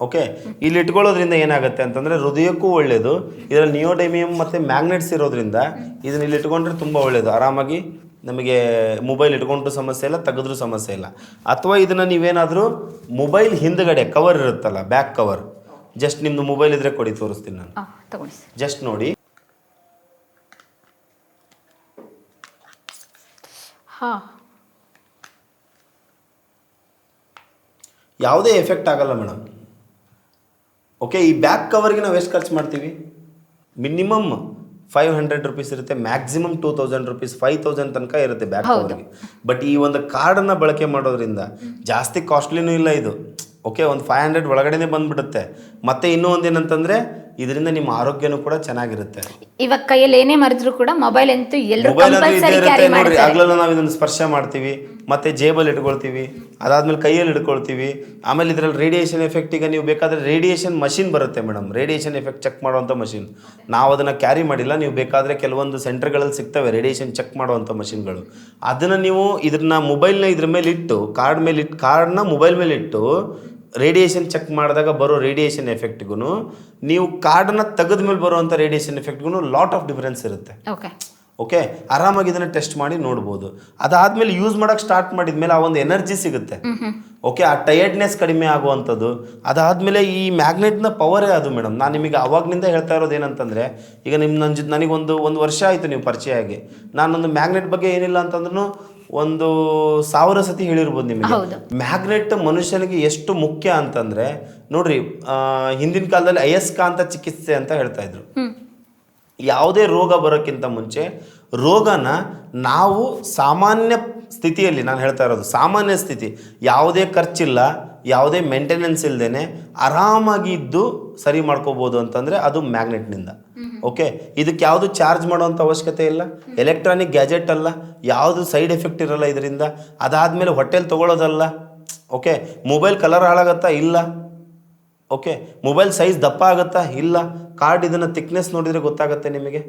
ಓಕೆ, ಇಲ್ಲಿ ಇಟ್ಕೊಳ್ಳೋದ್ರಿಂದ ಏನಾಗುತ್ತೆ ಅಂತಂದರೆ ಹೃದಯಕ್ಕೂ ಒಳ್ಳೆಯದು. ಇದರಲ್ಲಿ ನಿಯೋಡೈಮಿಯಂ ಮತ್ತು ಮ್ಯಾಗ್ನೆಟ್ಸ್ ಇರೋದ್ರಿಂದ ಇದನ್ನ ಇಲ್ಲಿ ಇಟ್ಕೊಂಡ್ರೆ ತುಂಬ ಒಳ್ಳೆಯದು. ಆರಾಮಾಗಿ ನಮಗೆ ಮೊಬೈಲ್ ಇಟ್ಕೊಂಡ್ರೂ ಸಮಸ್ಯೆ ಇಲ್ಲ, ತೆಗೆದ್ರೂ ಸಮಸ್ಯೆ ಇಲ್ಲ. ಅಥವಾ ಇದನ್ನು ನೀವೇನಾದರೂ ಮೊಬೈಲ್ ಹಿಂದ್ಗಡೆ ಕವರ್ ಇರುತ್ತಲ್ಲ, ಬ್ಯಾಕ್ ಕವರ್, ಜಸ್ಟ್ ನಿಮ್ಮದು ಮೊಬೈಲ್ ಇದ್ರೆ ಕೊಡಿ, ತೋರಿಸ್ತೀನಿ ನಾನು. ತಗೊಳ್ಳಿ, ಜಸ್ಟ್ ನೋಡಿ. ಯಾವುದೇ ಎಫೆಕ್ಟ್ ಆಗಲ್ಲ ಮೇಡಮ್. ಓಕೆ, ಈ ಬ್ಯಾಕ್ ಕವರ್ಗೆ ನಾವು ಎಷ್ಟು ಖರ್ಚು ಮಾಡ್ತೀವಿ? ಮಿನಿಮಮ್ 500 ರುಪೀಸ್ ಇರುತ್ತೆ, ಮ್ಯಾಕ್ಸಿಮಮ್ 2000 ರುಪೀಸ್, 5000 ತನಕ ಇರುತ್ತೆ ಬ್ಯಾಕ್ ಕವರ್ಗೆ. ಬಟ್ ಈ ಒಂದು ಕಾರ್ಡನ್ನು ಬಳಕೆ ಮಾಡೋದ್ರಿಂದ ಜಾಸ್ತಿ ಕಾಸ್ಟ್ಲಿನೂ ಇಲ್ಲ ಇದು. ಓಕೆ, ಒಂದು 500 ಒಳಗಡೆನೆ ಬಂದ್ಬಿಡುತ್ತೆ. ಮತ್ತೆ ಇನ್ನೂ ಒಂದೇನಂತಂದರೆ ಇದರಿಂದ ನಿಮ್ಮ ಆರೋಗ್ಯನೂ ಕೂಡ ಚೆನ್ನಾಗಿರುತ್ತೆ. ಇವಾಗ ಕೈಯಲ್ಲಿ ಏನೇ ಮರೆದ್ರು ಕೂಡ ಮೊಬೈಲ್ ಅಂತೂ ಎಲ್ಲರೂ ಕಂಪಲ್ಸರಿ ಕ್ಯಾರಿ ನೋಡ್ರಿ. ಮಾಡ್ತಾರೆ. ಆಗ್ಲೂ ನಾವು ಇದನ್ನು ಸ್ಪರ್ಶ ಮಾಡ್ತೀವಿ, ಮತ್ತೆ ಜೇಬಲ್ಲಿ ಇಟ್ಕೊಳ್ತೀವಿ, ಅದಾದ್ಮೇಲೆ ಕೈಯಲ್ಲಿ ಇಟ್ಕೊಳ್ತೀವಿ. ಆಮೇಲೆ ಇದರಲ್ಲಿ ರೇಡಿಯೇಷನ್ ಎಫೆಕ್ಟ್, ಈಗ ನೀವು ಬೇಕಾದರೆ ರೇಡಿಯೇಷನ್ ಮಷಿನ್ ಬರುತ್ತೆ ಮೇಡಮ್, ರೇಡಿಯೇಷನ್ ಎಫೆಕ್ಟ್ ಚೆಕ್ ಮಾಡುವಂಥ ಮಷಿನ್. ನಾವು ಅದನ್ನು ಕ್ಯಾರಿ ಮಾಡಿಲ್ಲ, ನೀವು ಬೇಕಾದರೆ ಕೆಲವೊಂದು ಸೆಂಟರ್ಗಳಲ್ಲಿ ಸಿಗ್ತವೆ ರೇಡಿಯೇಷನ್ ಚೆಕ್ ಮಾಡುವಂಥ ಮಷಿನ್ಗಳು. ಅದನ್ನು ನೀವು ಇದನ್ನ ಮೊಬೈಲ್ನ ಇದ್ರ ಮೇಲೆ ಇಟ್ಟು, ಕಾರ್ಡ್ನ ಮೊಬೈಲ್ ಮೇಲೆ ಇಟ್ಟು ರೇಡಿಯೇಷನ್ ಚೆಕ್ ಮಾಡಿದಾಗ ಬರೋ ರೇಡಿಯೇಷನ್ ಎಫೆಕ್ಟ್ಗೂ ನೀವು ಕಾರ್ಡನ್ನ ತೆಗೆದ ಮೇಲೆ ಬರುವಂಥ ರೇಡಿಯೇಷನ್ ಎಫೆಕ್ಟ್ಗೂ ಲಾಟ್ ಆಫ್ ಡಿಫರೆನ್ಸ್ ಇರುತ್ತೆ. ಓಕೆ, ಆರಾಮಾಗಿ ಇದನ್ನು ಟೆಸ್ಟ್ ಮಾಡಿ ನೋಡ್ಬೋದು. ಅದಾದಮೇಲೆ ಯೂಸ್ ಮಾಡೋಕ್ಕೆ ಸ್ಟಾರ್ಟ್ ಮಾಡಿದ್ಮೇಲೆ ಆ ಒಂದು ಎನರ್ಜಿ ಸಿಗುತ್ತೆ. ಓಕೆ, ಆ ಟಯರ್ಡ್ನೆಸ್ ಕಡಿಮೆ ಆಗುವಂಥದ್ದು. ಅದಾದಮೇಲೆ ಈ ಮ್ಯಾಗ್ನೆಟ್ನ ಪವರೇ ಅದು ಮೇಡಮ್. ನಾನು ನಿಮಗೆ ಅವಾಗ್ನಿಂದ ಹೇಳ್ತಾ ಇರೋದು ಏನಂತಂದರೆ, ಈಗ ನನಗೊಂದು ವರ್ಷ ಆಯಿತು ನೀವು ಪರಿಚಯ ಆಗಿ. ನಾನೊಂದು ಮ್ಯಾಗ್ನೆಟ್ ಬಗ್ಗೆ ಏನಿಲ್ಲ ಅಂತಂದ್ರೂ ಒಂದು 1000 ಸತಿ ಹೇಳಿರ್ಬೋದು ನಿಮಗೆ. ಹೌದು. ಮ್ಯಾಗ್ನೆಟ್ ಮನುಷ್ಯನಿಗೆ ಎಷ್ಟು ಮುಖ್ಯ ಅಂತಂದ್ರೆ ನೋಡ್ರಿ, ಹಿಂದಿನ ಕಾಲದಲ್ಲಿ ಅಯಸ್ಕಾಂತ ಚಿಕಿತ್ಸೆ ಅಂತ ಹೇಳ್ತಾ ಇದ್ರು. ಯಾವುದೇ ರೋಗ ಬರೋಕ್ಕಿಂತ ಮುಂಚೆ ರೋಗನ ನಾವು ಸಾಮಾನ್ಯ ಸ್ಥಿತಿಯಲ್ಲಿ, ನಾನು ಹೇಳ್ತಾ ಇರೋದು ಸಾಮಾನ್ಯ ಸ್ಥಿತಿ, ಯಾವುದೇ ಖರ್ಚಿಲ್ಲ, ಯಾವುದೇ ಮೇಂಟೆನೆನ್ಸ್ ಇಲ್ಲದೇನೆ ಆರಾಮಾಗಿ ಇದ್ದು ಸರಿ ಮಾಡ್ಕೋಬೋದು ಅಂತಂದರೆ ಅದು ಮ್ಯಾಗ್ನೆಟ್ನಿಂದ. ಓಕೆ, ಇದಕ್ಕೆ ಯಾವುದು ಚಾರ್ಜ್ ಮಾಡೋವಂಥ ಅವಶ್ಯಕತೆ ಇಲ್ಲ, ಎಲೆಕ್ಟ್ರಾನಿಕ್ ಗ್ಯಾಜೆಟ್ ಅಲ್ಲ, ಯಾವುದು ಸೈಡ್ ಎಫೆಕ್ಟ್ ಇರಲ್ಲ ಇದರಿಂದ. ಅದಾದಮೇಲೆ ಹೋಟೆಲ್ ತೊಗೊಳ್ಳೋದಲ್ಲ. ಓಕೆ, ಮೊಬೈಲ್ ಕಲರ್ ಹಾಳಾಗತ್ತಾ? ಇಲ್ಲ. ಓಕೆ, ಮೊಬೈಲ್ ಸೈಜ್ ದಪ್ಪ ಆಗುತ್ತಾ? ಇಲ್ಲ. ಕಾರ್ಡ್ ಇದನ್ನು ಥಿಕ್ನೆಸ್ ನೋಡಿದರೆ ಗೊತ್ತಾಗುತ್ತೆ ನಿಮಗೆ.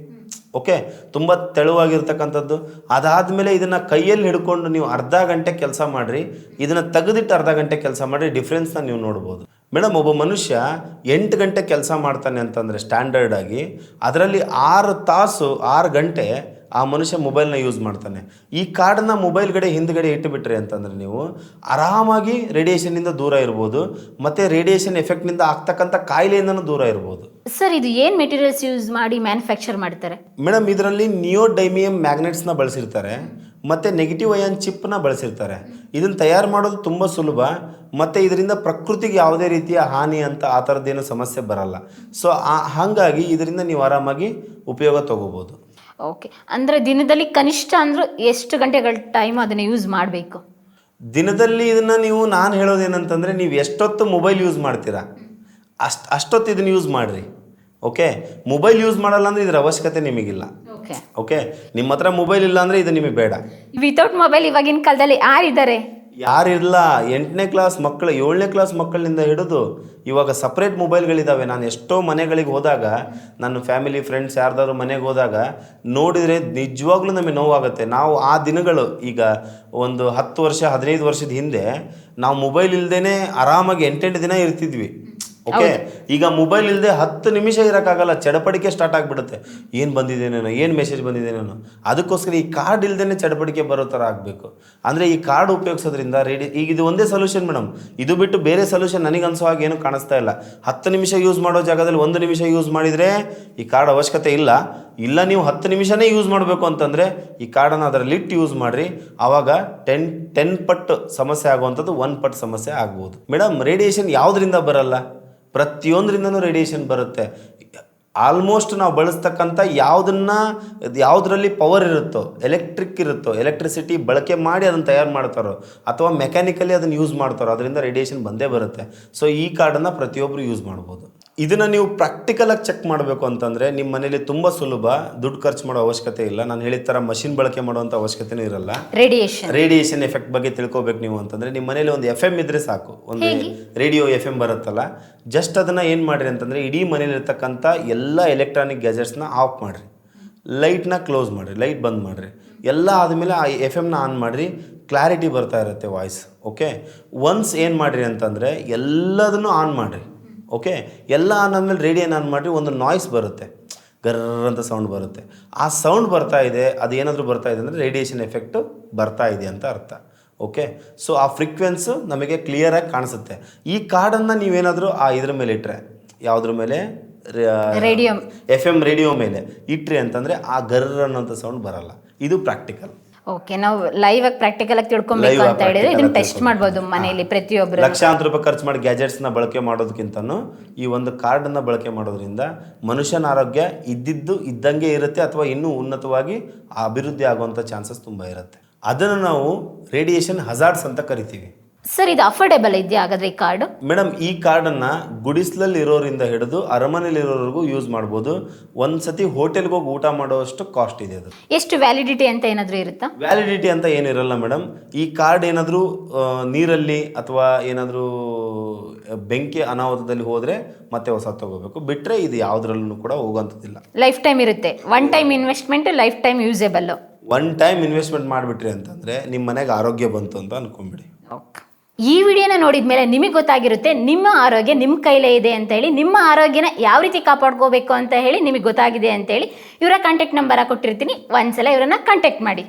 ಓಕೆ, ತುಂಬ ತೆಳುವಾಗಿರ್ತಕ್ಕಂಥದ್ದು. ಅದಾದಮೇಲೆ ಇದನ್ನು ಕೈಯಲ್ಲಿ ಹಿಡ್ಕೊಂಡು ನೀವು ಅರ್ಧ ಗಂಟೆ ಕೆಲಸ ಮಾಡಿರಿ, ಇದನ್ನು ತೆಗೆದಿಟ್ಟು ಅರ್ಧ ಗಂಟೆ ಕೆಲಸ ಮಾಡಿರಿ, ಡಿಫ್ರೆನ್ಸ್ನ ನೀವು ನೋಡ್ಬೋದು. ಮೇಡಮ್, ಒಬ್ಬ ಮನುಷ್ಯ 8 ಗಂಟೆ ಕೆಲಸ ಮಾಡ್ತಾನೆ ಅಂತಂದರೆ ಸ್ಟ್ಯಾಂಡರ್ಡ್ ಆಗಿ, ಅದರಲ್ಲಿ 6 ಗಂಟೆ ಆ ಮನುಷ್ಯ ಮೊಬೈಲ್ನ ಯೂಸ್ ಮಾಡ್ತಾನೆ. ಈ ಕಾರ್ಡನ್ನ ಮೊಬೈಲ್ಗಡೆ ಹಿಂದ್ಗಡೆ ಇಟ್ಟುಬಿಟ್ರೆ ಅಂತಂದರೆ ನೀವು ಆರಾಮಾಗಿ ರೇಡಿಯೇಷನ್ನಿಂದ ದೂರ ಇರ್ಬೋದು, ಮತ್ತು ರೇಡಿಯೇಷನ್ ಎಫೆಕ್ಟ್ನಿಂದ ಆಗ್ತಕ್ಕಂಥ ಕಾಯಿಲೆಯಿಂದನೂ ದೂರ ಇರ್ಬೋದು. ಸರ್, ಇದು ಏನು ಮೆಟೀರಿಯಲ್ಸ್ ಯೂಸ್ ಮಾಡಿ ಮ್ಯಾನುಫ್ಯಾಕ್ಚರ್ ಮಾಡ್ತಾರೆ? ಮೇಡಮ್, ಇದರಲ್ಲಿ ನಿಯೋಡೈಮಿಯಂ ಮ್ಯಾಗ್ನೆಟ್ಸ್ನ ಬಳಸಿರ್ತಾರೆ, ಮತ್ತು ನೆಗೆಟಿವ್ ಅಯಾನ್ ಚಿಪ್ನ ಬಳಸಿರ್ತಾರೆ. ಇದನ್ನು ತಯಾರು ಮಾಡೋದು ತುಂಬ ಸುಲಭ, ಮತ್ತು ಇದರಿಂದ ಪ್ರಕೃತಿಗೆ ಯಾವುದೇ ರೀತಿಯ ಹಾನಿ ಅಂತ ಆ ಥರದ್ದೇನು ಸಮಸ್ಯೆ ಬರಲ್ಲ. ಸೊ ಹಾಗಾಗಿ ಇದರಿಂದ ನೀವು ಆರಾಮಾಗಿ ಉಪಯೋಗ ತಗೋಬೋದು. ಓಕೆ, ಅಂದರೆ ದಿನದಲ್ಲಿ ಕನಿಷ್ಠ ಅಂದರೂ ಎಷ್ಟು ಗಂಟೆಗಳ ಟೈಮ್ ಅದನ್ನು ಯೂಸ್ ಮಾಡಬೇಕು? ದಿನದಲ್ಲಿ ಇದನ್ನು ನಾನು ಹೇಳೋದೇನಂತಂದರೆ, ನೀವು ಎಷ್ಟೊತ್ತು ಮೊಬೈಲ್ ಯೂಸ್ ಮಾಡ್ತೀರಾ ಅಷ್ಟೊತ್ತು ಇದನ್ನು ಯೂಸ್ ಮಾಡಿರಿ. ಓಕೆ, ಮೊಬೈಲ್ ಯೂಸ್ ಮಾಡಲ್ಲ ಅಂದರೆ ಇದರ ಅವಶ್ಯಕತೆ ನಿಮಗಿಲ್ಲ. ಓಕೆ, ನಿಮ್ಮ ಹತ್ರ ಮೊಬೈಲ್ ಇಲ್ಲ ಅಂದರೆ ಇದು ನಿಮಗೆ ಬೇಡ. ವಿತೌಟ್ ಮೊಬೈಲ್ ಇವಾಗಿನ ಕಾಲದಲ್ಲಿ ಯಾರಿದ್ದಾರೆ? ಯಾರಿಲ್ಲ. 8ನೇ ಕ್ಲಾಸ್ ಮಕ್ಕಳು, 7ನೇ ಕ್ಲಾಸ್ ಮಕ್ಕಳಿಂದ ಹಿಡಿದು ಇವಾಗ ಸಪ್ರೇಟ್ ಮೊಬೈಲ್ಗಳಿದ್ದಾವೆ. ನಾನು ಎಷ್ಟೋ ಮನೆಗಳಿಗೆ ಹೋದಾಗ, ನನ್ನ ಫ್ಯಾಮಿಲಿ ಫ್ರೆಂಡ್ಸ್ ಯಾರ್ದಾದ್ರು ಮನೆಗೆ ಹೋದಾಗ ನೋಡಿದರೆ ನಿಜವಾಗ್ಲೂ ನಮಗೆ ನೋವಾಗುತ್ತೆ. ನಾವು ಆ ದಿನಗಳು, ಈಗ ಒಂದು 10 ವರ್ಷ 15 ವರ್ಷದ ಹಿಂದೆ ನಾವು ಮೊಬೈಲ್ ಇಲ್ಲದೇ ಆರಾಮಾಗಿ 8 ದಿನ ಇರ್ತಿದ್ವಿ. ಓಕೆ, ಈಗ ಮೊಬೈಲ್ ಇಲ್ಲದೆ 10 ನಿಮಿಷ ಇರೋಕ್ಕಾಗಲ್ಲ, ಚಡಪಡಿಕೆ ಸ್ಟಾರ್ಟ್ ಆಗಿಬಿಡುತ್ತೆ. ಏನು ಬಂದಿದ್ದೇನೇನೋ, ಏನು ಮೆಸೇಜ್ ಬಂದಿದ್ದೇನೇನೋ. ಅದಕ್ಕೋಸ್ಕರ ಈ ಕಾರ್ಡ್ ಇಲ್ಲದೇ ಚಡಪಡಿಕೆ ಬರೋ ಥರ ಆಗಬೇಕು. ಅಂದರೆ ಈ ಕಾರ್ಡ್ ಉಪಯೋಗಿಸೋದ್ರಿಂದ ಈಗ ಇದು ಒಂದೇ ಸೊಲ್ಯೂಷನ್ ಮೇಡಮ್. ಇದು ಬಿಟ್ಟು ಬೇರೆ ಸೊಲ್ಯೂಷನ್ ನನಗೆ ಅನಿಸೋ ಹಾಗೆ ಏನು ಕಾಣಿಸ್ತಾ ಇಲ್ಲ. 10 ನಿಮಿಷ ಯೂಸ್ ಮಾಡೋ ಜಾಗದಲ್ಲಿ 1 ನಿಮಿಷ ಯೂಸ್ ಮಾಡಿದರೆ ಈ ಕಾರ್ಡ್ ಅವಶ್ಯಕತೆ ಇಲ್ಲ. ನೀವು 10 ನಿಮಿಷನೇ ಯೂಸ್ ಮಾಡಬೇಕು ಅಂತಂದರೆ ಈ ಕಾರ್ಡನ್ನು ಅದರಲ್ಲಿ ಇಟ್ಟು ಯೂಸ್ ಮಾಡಿರಿ. ಆವಾಗ 10 ಪಟ್ಟು ಸಮಸ್ಯೆ ಆಗುವಂಥದ್ದು 1 ಪಟ್ಟು ಸಮಸ್ಯೆ ಆಗ್ಬೋದು. ಮೇಡಮ್, ರೇಡಿಯೇಷನ್ ಯಾವುದರಿಂದ ಬರಲ್ಲ? ಪ್ರತಿಯೊಂದರಿಂದನೂ ರೇಡಿಯೇಷನ್ ಬರುತ್ತೆ. ಆಲ್ಮೋಸ್ಟ್ ನಾವು ಬಳಸ್ತಕ್ಕಂಥ ಯಾವುದರಲ್ಲಿ ಪವರ್ ಇರುತ್ತೋ, ಎಲೆಕ್ಟ್ರಿಕ್ ಇರುತ್ತೋ, ಎಲೆಕ್ಟ್ರಿಸಿಟಿ ಬಳಕೆ ಮಾಡಿ ಅದನ್ನು ತಯಾರು ಮಾಡ್ತಾರೋ, ಅಥವಾ ಮೆಕ್ಯಾನಿಕಲಿ ಅದನ್ನು ಯೂಸ್ ಮಾಡ್ತಾರೋ, ಅದರಿಂದ ರೇಡಿಯೇಷನ್ ಬಂದೇ ಬರುತ್ತೆ. ಸೊ ಈ ಕಾರ್ಡನ್ನು ಪ್ರತಿಯೊಬ್ಬರು ಯೂಸ್ ಮಾಡ್ಬೋದು. ಇದನ್ನು ನೀವು ಪ್ರಾಕ್ಟಿಕಲಾಗಿ ಚೆಕ್ ಮಾಡಬೇಕು ಅಂತಂದರೆ ನಿಮ್ಮ ಮನೇಲಿ ತುಂಬ ಸುಲಭ, ದುಡ್ಡು ಖರ್ಚು ಮಾಡೋ ಅವಶ್ಯಕತೆ ಇಲ್ಲ. ನಾನು ಹೇಳಿದ ಥರ ಮಷಿನ್ ಬಳಕೆ ಮಾಡುವಂಥ ಅವಶ್ಯಕತೆನೂ ಇರಲ್ಲ. ರೇಡಿಯೇಷನ್ ಎಫೆಕ್ಟ್ ಬಗ್ಗೆ ತಿಳ್ಕೊಬೇಕು ನೀವು ಅಂತಂದರೆ ನಿಮ್ಮ ಮನೇಲಿ ಒಂದು FM ಇದ್ದರೆ ಸಾಕು. ಒಂದು ರೇಡಿಯೋ FM ಬರುತ್ತಲ್ಲ, ಜಸ್ಟ್ ಅದನ್ನು ಏನು ಮಾಡಿರಿ ಅಂತಂದರೆ ಇಡೀ ಮನೇಲಿರ್ತಕ್ಕಂಥ ಎಲ್ಲ ಎಲೆಕ್ಟ್ರಾನಿಕ್ ಗ್ಯಾಜೆಟ್ಸ್ನ ಆಫ್ ಮಾಡಿರಿ, ಲೈಟ್ನ ಕ್ಲೋಸ್ ಮಾಡಿರಿ, ಲೈಟ್ ಬಂದ್ ಮಾಡಿರಿ. ಎಲ್ಲ ಆದಮೇಲೆ ಆ FM ಆನ್ ಮಾಡಿರಿ, ಕ್ಲಾರಿಟಿ ಬರ್ತಾ ಇರುತ್ತೆ ವಾಯ್ಸ್. ಓಕೆ, ಒನ್ಸ್ ಏನು ಮಾಡಿರಿ ಅಂತಂದರೆ ಎಲ್ಲದನ್ನು ಆನ್ ಮಾಡಿರಿ. ಓಕೆ, ಎಲ್ಲ ಆನ್ ಆದಮೇಲೆ ರೇಡಿಯೋನ ಆನ್ ಮಾಡಿರಿ, ಒಂದು ನಾಯ್ಸ್ ಬರುತ್ತೆ, ಗರ್ರ ಅಂತ ಸೌಂಡ್ ಬರುತ್ತೆ. ಆ ಸೌಂಡ್ ಬರ್ತಾ ಇದೆ, ಅದು ಏನಾದರೂ ಬರ್ತಾ ಇದೆ ಅಂದರೆ ರೇಡಿಯೇಷನ್ ಎಫೆಕ್ಟು ಬರ್ತಾ ಇದೆ ಅಂತ ಅರ್ಥ. ಓಕೆ, ಸೊ ಆ ಫ್ರೀಕ್ವೆನ್ಸು ನಮಗೆ ಕ್ಲಿಯರಾಗಿ ಕಾಣಿಸುತ್ತೆ. ಈ ಕಾರ್ಡನ್ನು ನೀವೇನಾದರೂ ಇದ್ರ ಮೇಲೆ ಇಟ್ಟರೆ, ಯಾವುದ್ರ ಮೇಲೆ, ರೇಡಿಯೋ FM ರೇಡಿಯೋ ಮೇಲೆ ಇಟ್ರಿ ಅಂತಂದರೆ ಆ ಗರ್ರ ಅನ್ನೋಂಥ ಸೌಂಡ್ ಬರಲ್ಲ. ಇದು ಪ್ರಾಕ್ಟಿಕಲ್. ಓಕೆ, ನಾವು ಲೈವ್ ಆಗಿ ಪ್ರಾಕ್ಟಿಕಲ್ ಆಗಿ ತಿಳ್ಕೊಬೇಕು ಅಂತ ಹೇಳಿದ್ರೆ ಇದನ್ನ ಟೆಸ್ಟ್ ಮಾಡ್ಬೋದು ಮನೆಯಲ್ಲಿ ಪ್ರತಿಯೊಬ್ಬರು. ಲಕ್ಷಾಂತರ ರೂಪಾಯಿ ಖರ್ಚು ಮಾಡಿ ಗ್ಯಾಜೆಟ್ಸ್ನ ಬಳಕೆ ಮಾಡೋದಕ್ಕಿಂತನೂ ಈ ಒಂದು ಕಾರ್ಡನ್ನು ಬಳಕೆ ಮಾಡೋದ್ರಿಂದ ಮನುಷ್ಯನ ಆರೋಗ್ಯ ಇದ್ದಂಗೆ ಇರುತ್ತೆ, ಅಥವಾ ಇನ್ನೂ ಉನ್ನತವಾಗಿ ಅಭಿವೃದ್ಧಿ ಆಗುವಂಥ ಚಾನ್ಸಸ್ ತುಂಬ ಇರುತ್ತೆ. ಅದನ್ನು ನಾವು ರೇಡಿಯೇಷನ್ ಹಜಾರ್ಡ್ಸ್ ಅಂತ ಕರಿತೀವಿ. ಸರ್, ಇದು ಅಫೋರ್ಡೆಬಲ್ ಇದೆಯಾ ಹಾಗಾದ್ರೆ ಈ ಕಾರ್ಡು? ಮೇಡಮ್, ಈ ಕಾರ್ಡನ್ನು ಗುಡಿಸ್ಲಲ್ಲಿ ಇರೋರಿಂದ ಹಿಡಿದು ಅರಮನೆಯಲ್ಲಿರೋರಿಗೂ ಯೂಸ್ ಮಾಡ್ಬೋದು. ಒಂದ್ಸತಿ ಹೋಟೆಲ್ಗೆ ಹೋಗಿ ಊಟ ಮಾಡೋಷ್ಟು ಕಾಸ್ಟ್ ಇದೆ. ಅದು ಎಷ್ಟು ವ್ಯಾಲಿಡಿಟಿ ಅಂತ ಏನಾದರೂ ಇರುತ್ತಾ? ವ್ಯಾಲಿಡಿಟಿ ಅಂತ ಏನಿರಲ್ಲ ಮೇಡಮ್. ಈ ಕಾರ್ಡ್ ಏನಾದರೂ ನೀರಲ್ಲಿ ಅಥವಾ ಏನಾದರೂ ಬೆಂಕಿ ಅನಾಹುತದಲ್ಲಿ ಹೋದರೆ ಮತ್ತೆ ಹೊಸ ತಗೋಬೇಕು, ಬಿಟ್ಟರೆ ಇದು ಯಾವುದ್ರಲ್ಲೂ ಕೂಡ ಹೋಗೋಂಥದ್ದಿಲ್ಲ. ಲೈಫ್ ಟೈಮ್ ಇರುತ್ತೆ. One time investment, lifetime usable. One time investment ಮಾಡಿಬಿಟ್ರಿ ಅಂತಂದರೆ ನಿಮ್ಮ ಮನೆಗೆ ಆರೋಗ್ಯ ಬಂತು ಅಂತ ಅನ್ಕೊಂಬಿಡಿ. ಈ ವಿಡಿಯೋನ ನೋಡಿದ ಮೇಲೆ ನಿಮಗೆ ಗೊತ್ತಾಗಿರುತ್ತೆ ನಿಮ್ಮ ಆರೋಗ್ಯ ನಿಮ್ಮ ಕೈಲೇ ಇದೆ ಅಂತ ಹೇಳಿ. ನಿಮ್ಮ ಆರೋಗ್ಯನ ಯಾವ ರೀತಿ ಕಾಪಾಡ್ಕೋಬೇಕು ಅಂತ ಹೇಳಿ ನಿಮಗೆ ಗೊತ್ತಾಗಿದೆ ಅಂತ ಹೇಳಿ ಇವರ ಕಾಂಟ್ಯಾಕ್ಟ್ ನಂಬರ್ ಕೊಟ್ಟಿರ್ತೀನಿ. ಒಂದ್ಸಲ ಇವರನ್ನ ಕಾಂಟ್ಯಾಕ್ಟ್ ಮಾಡಿ.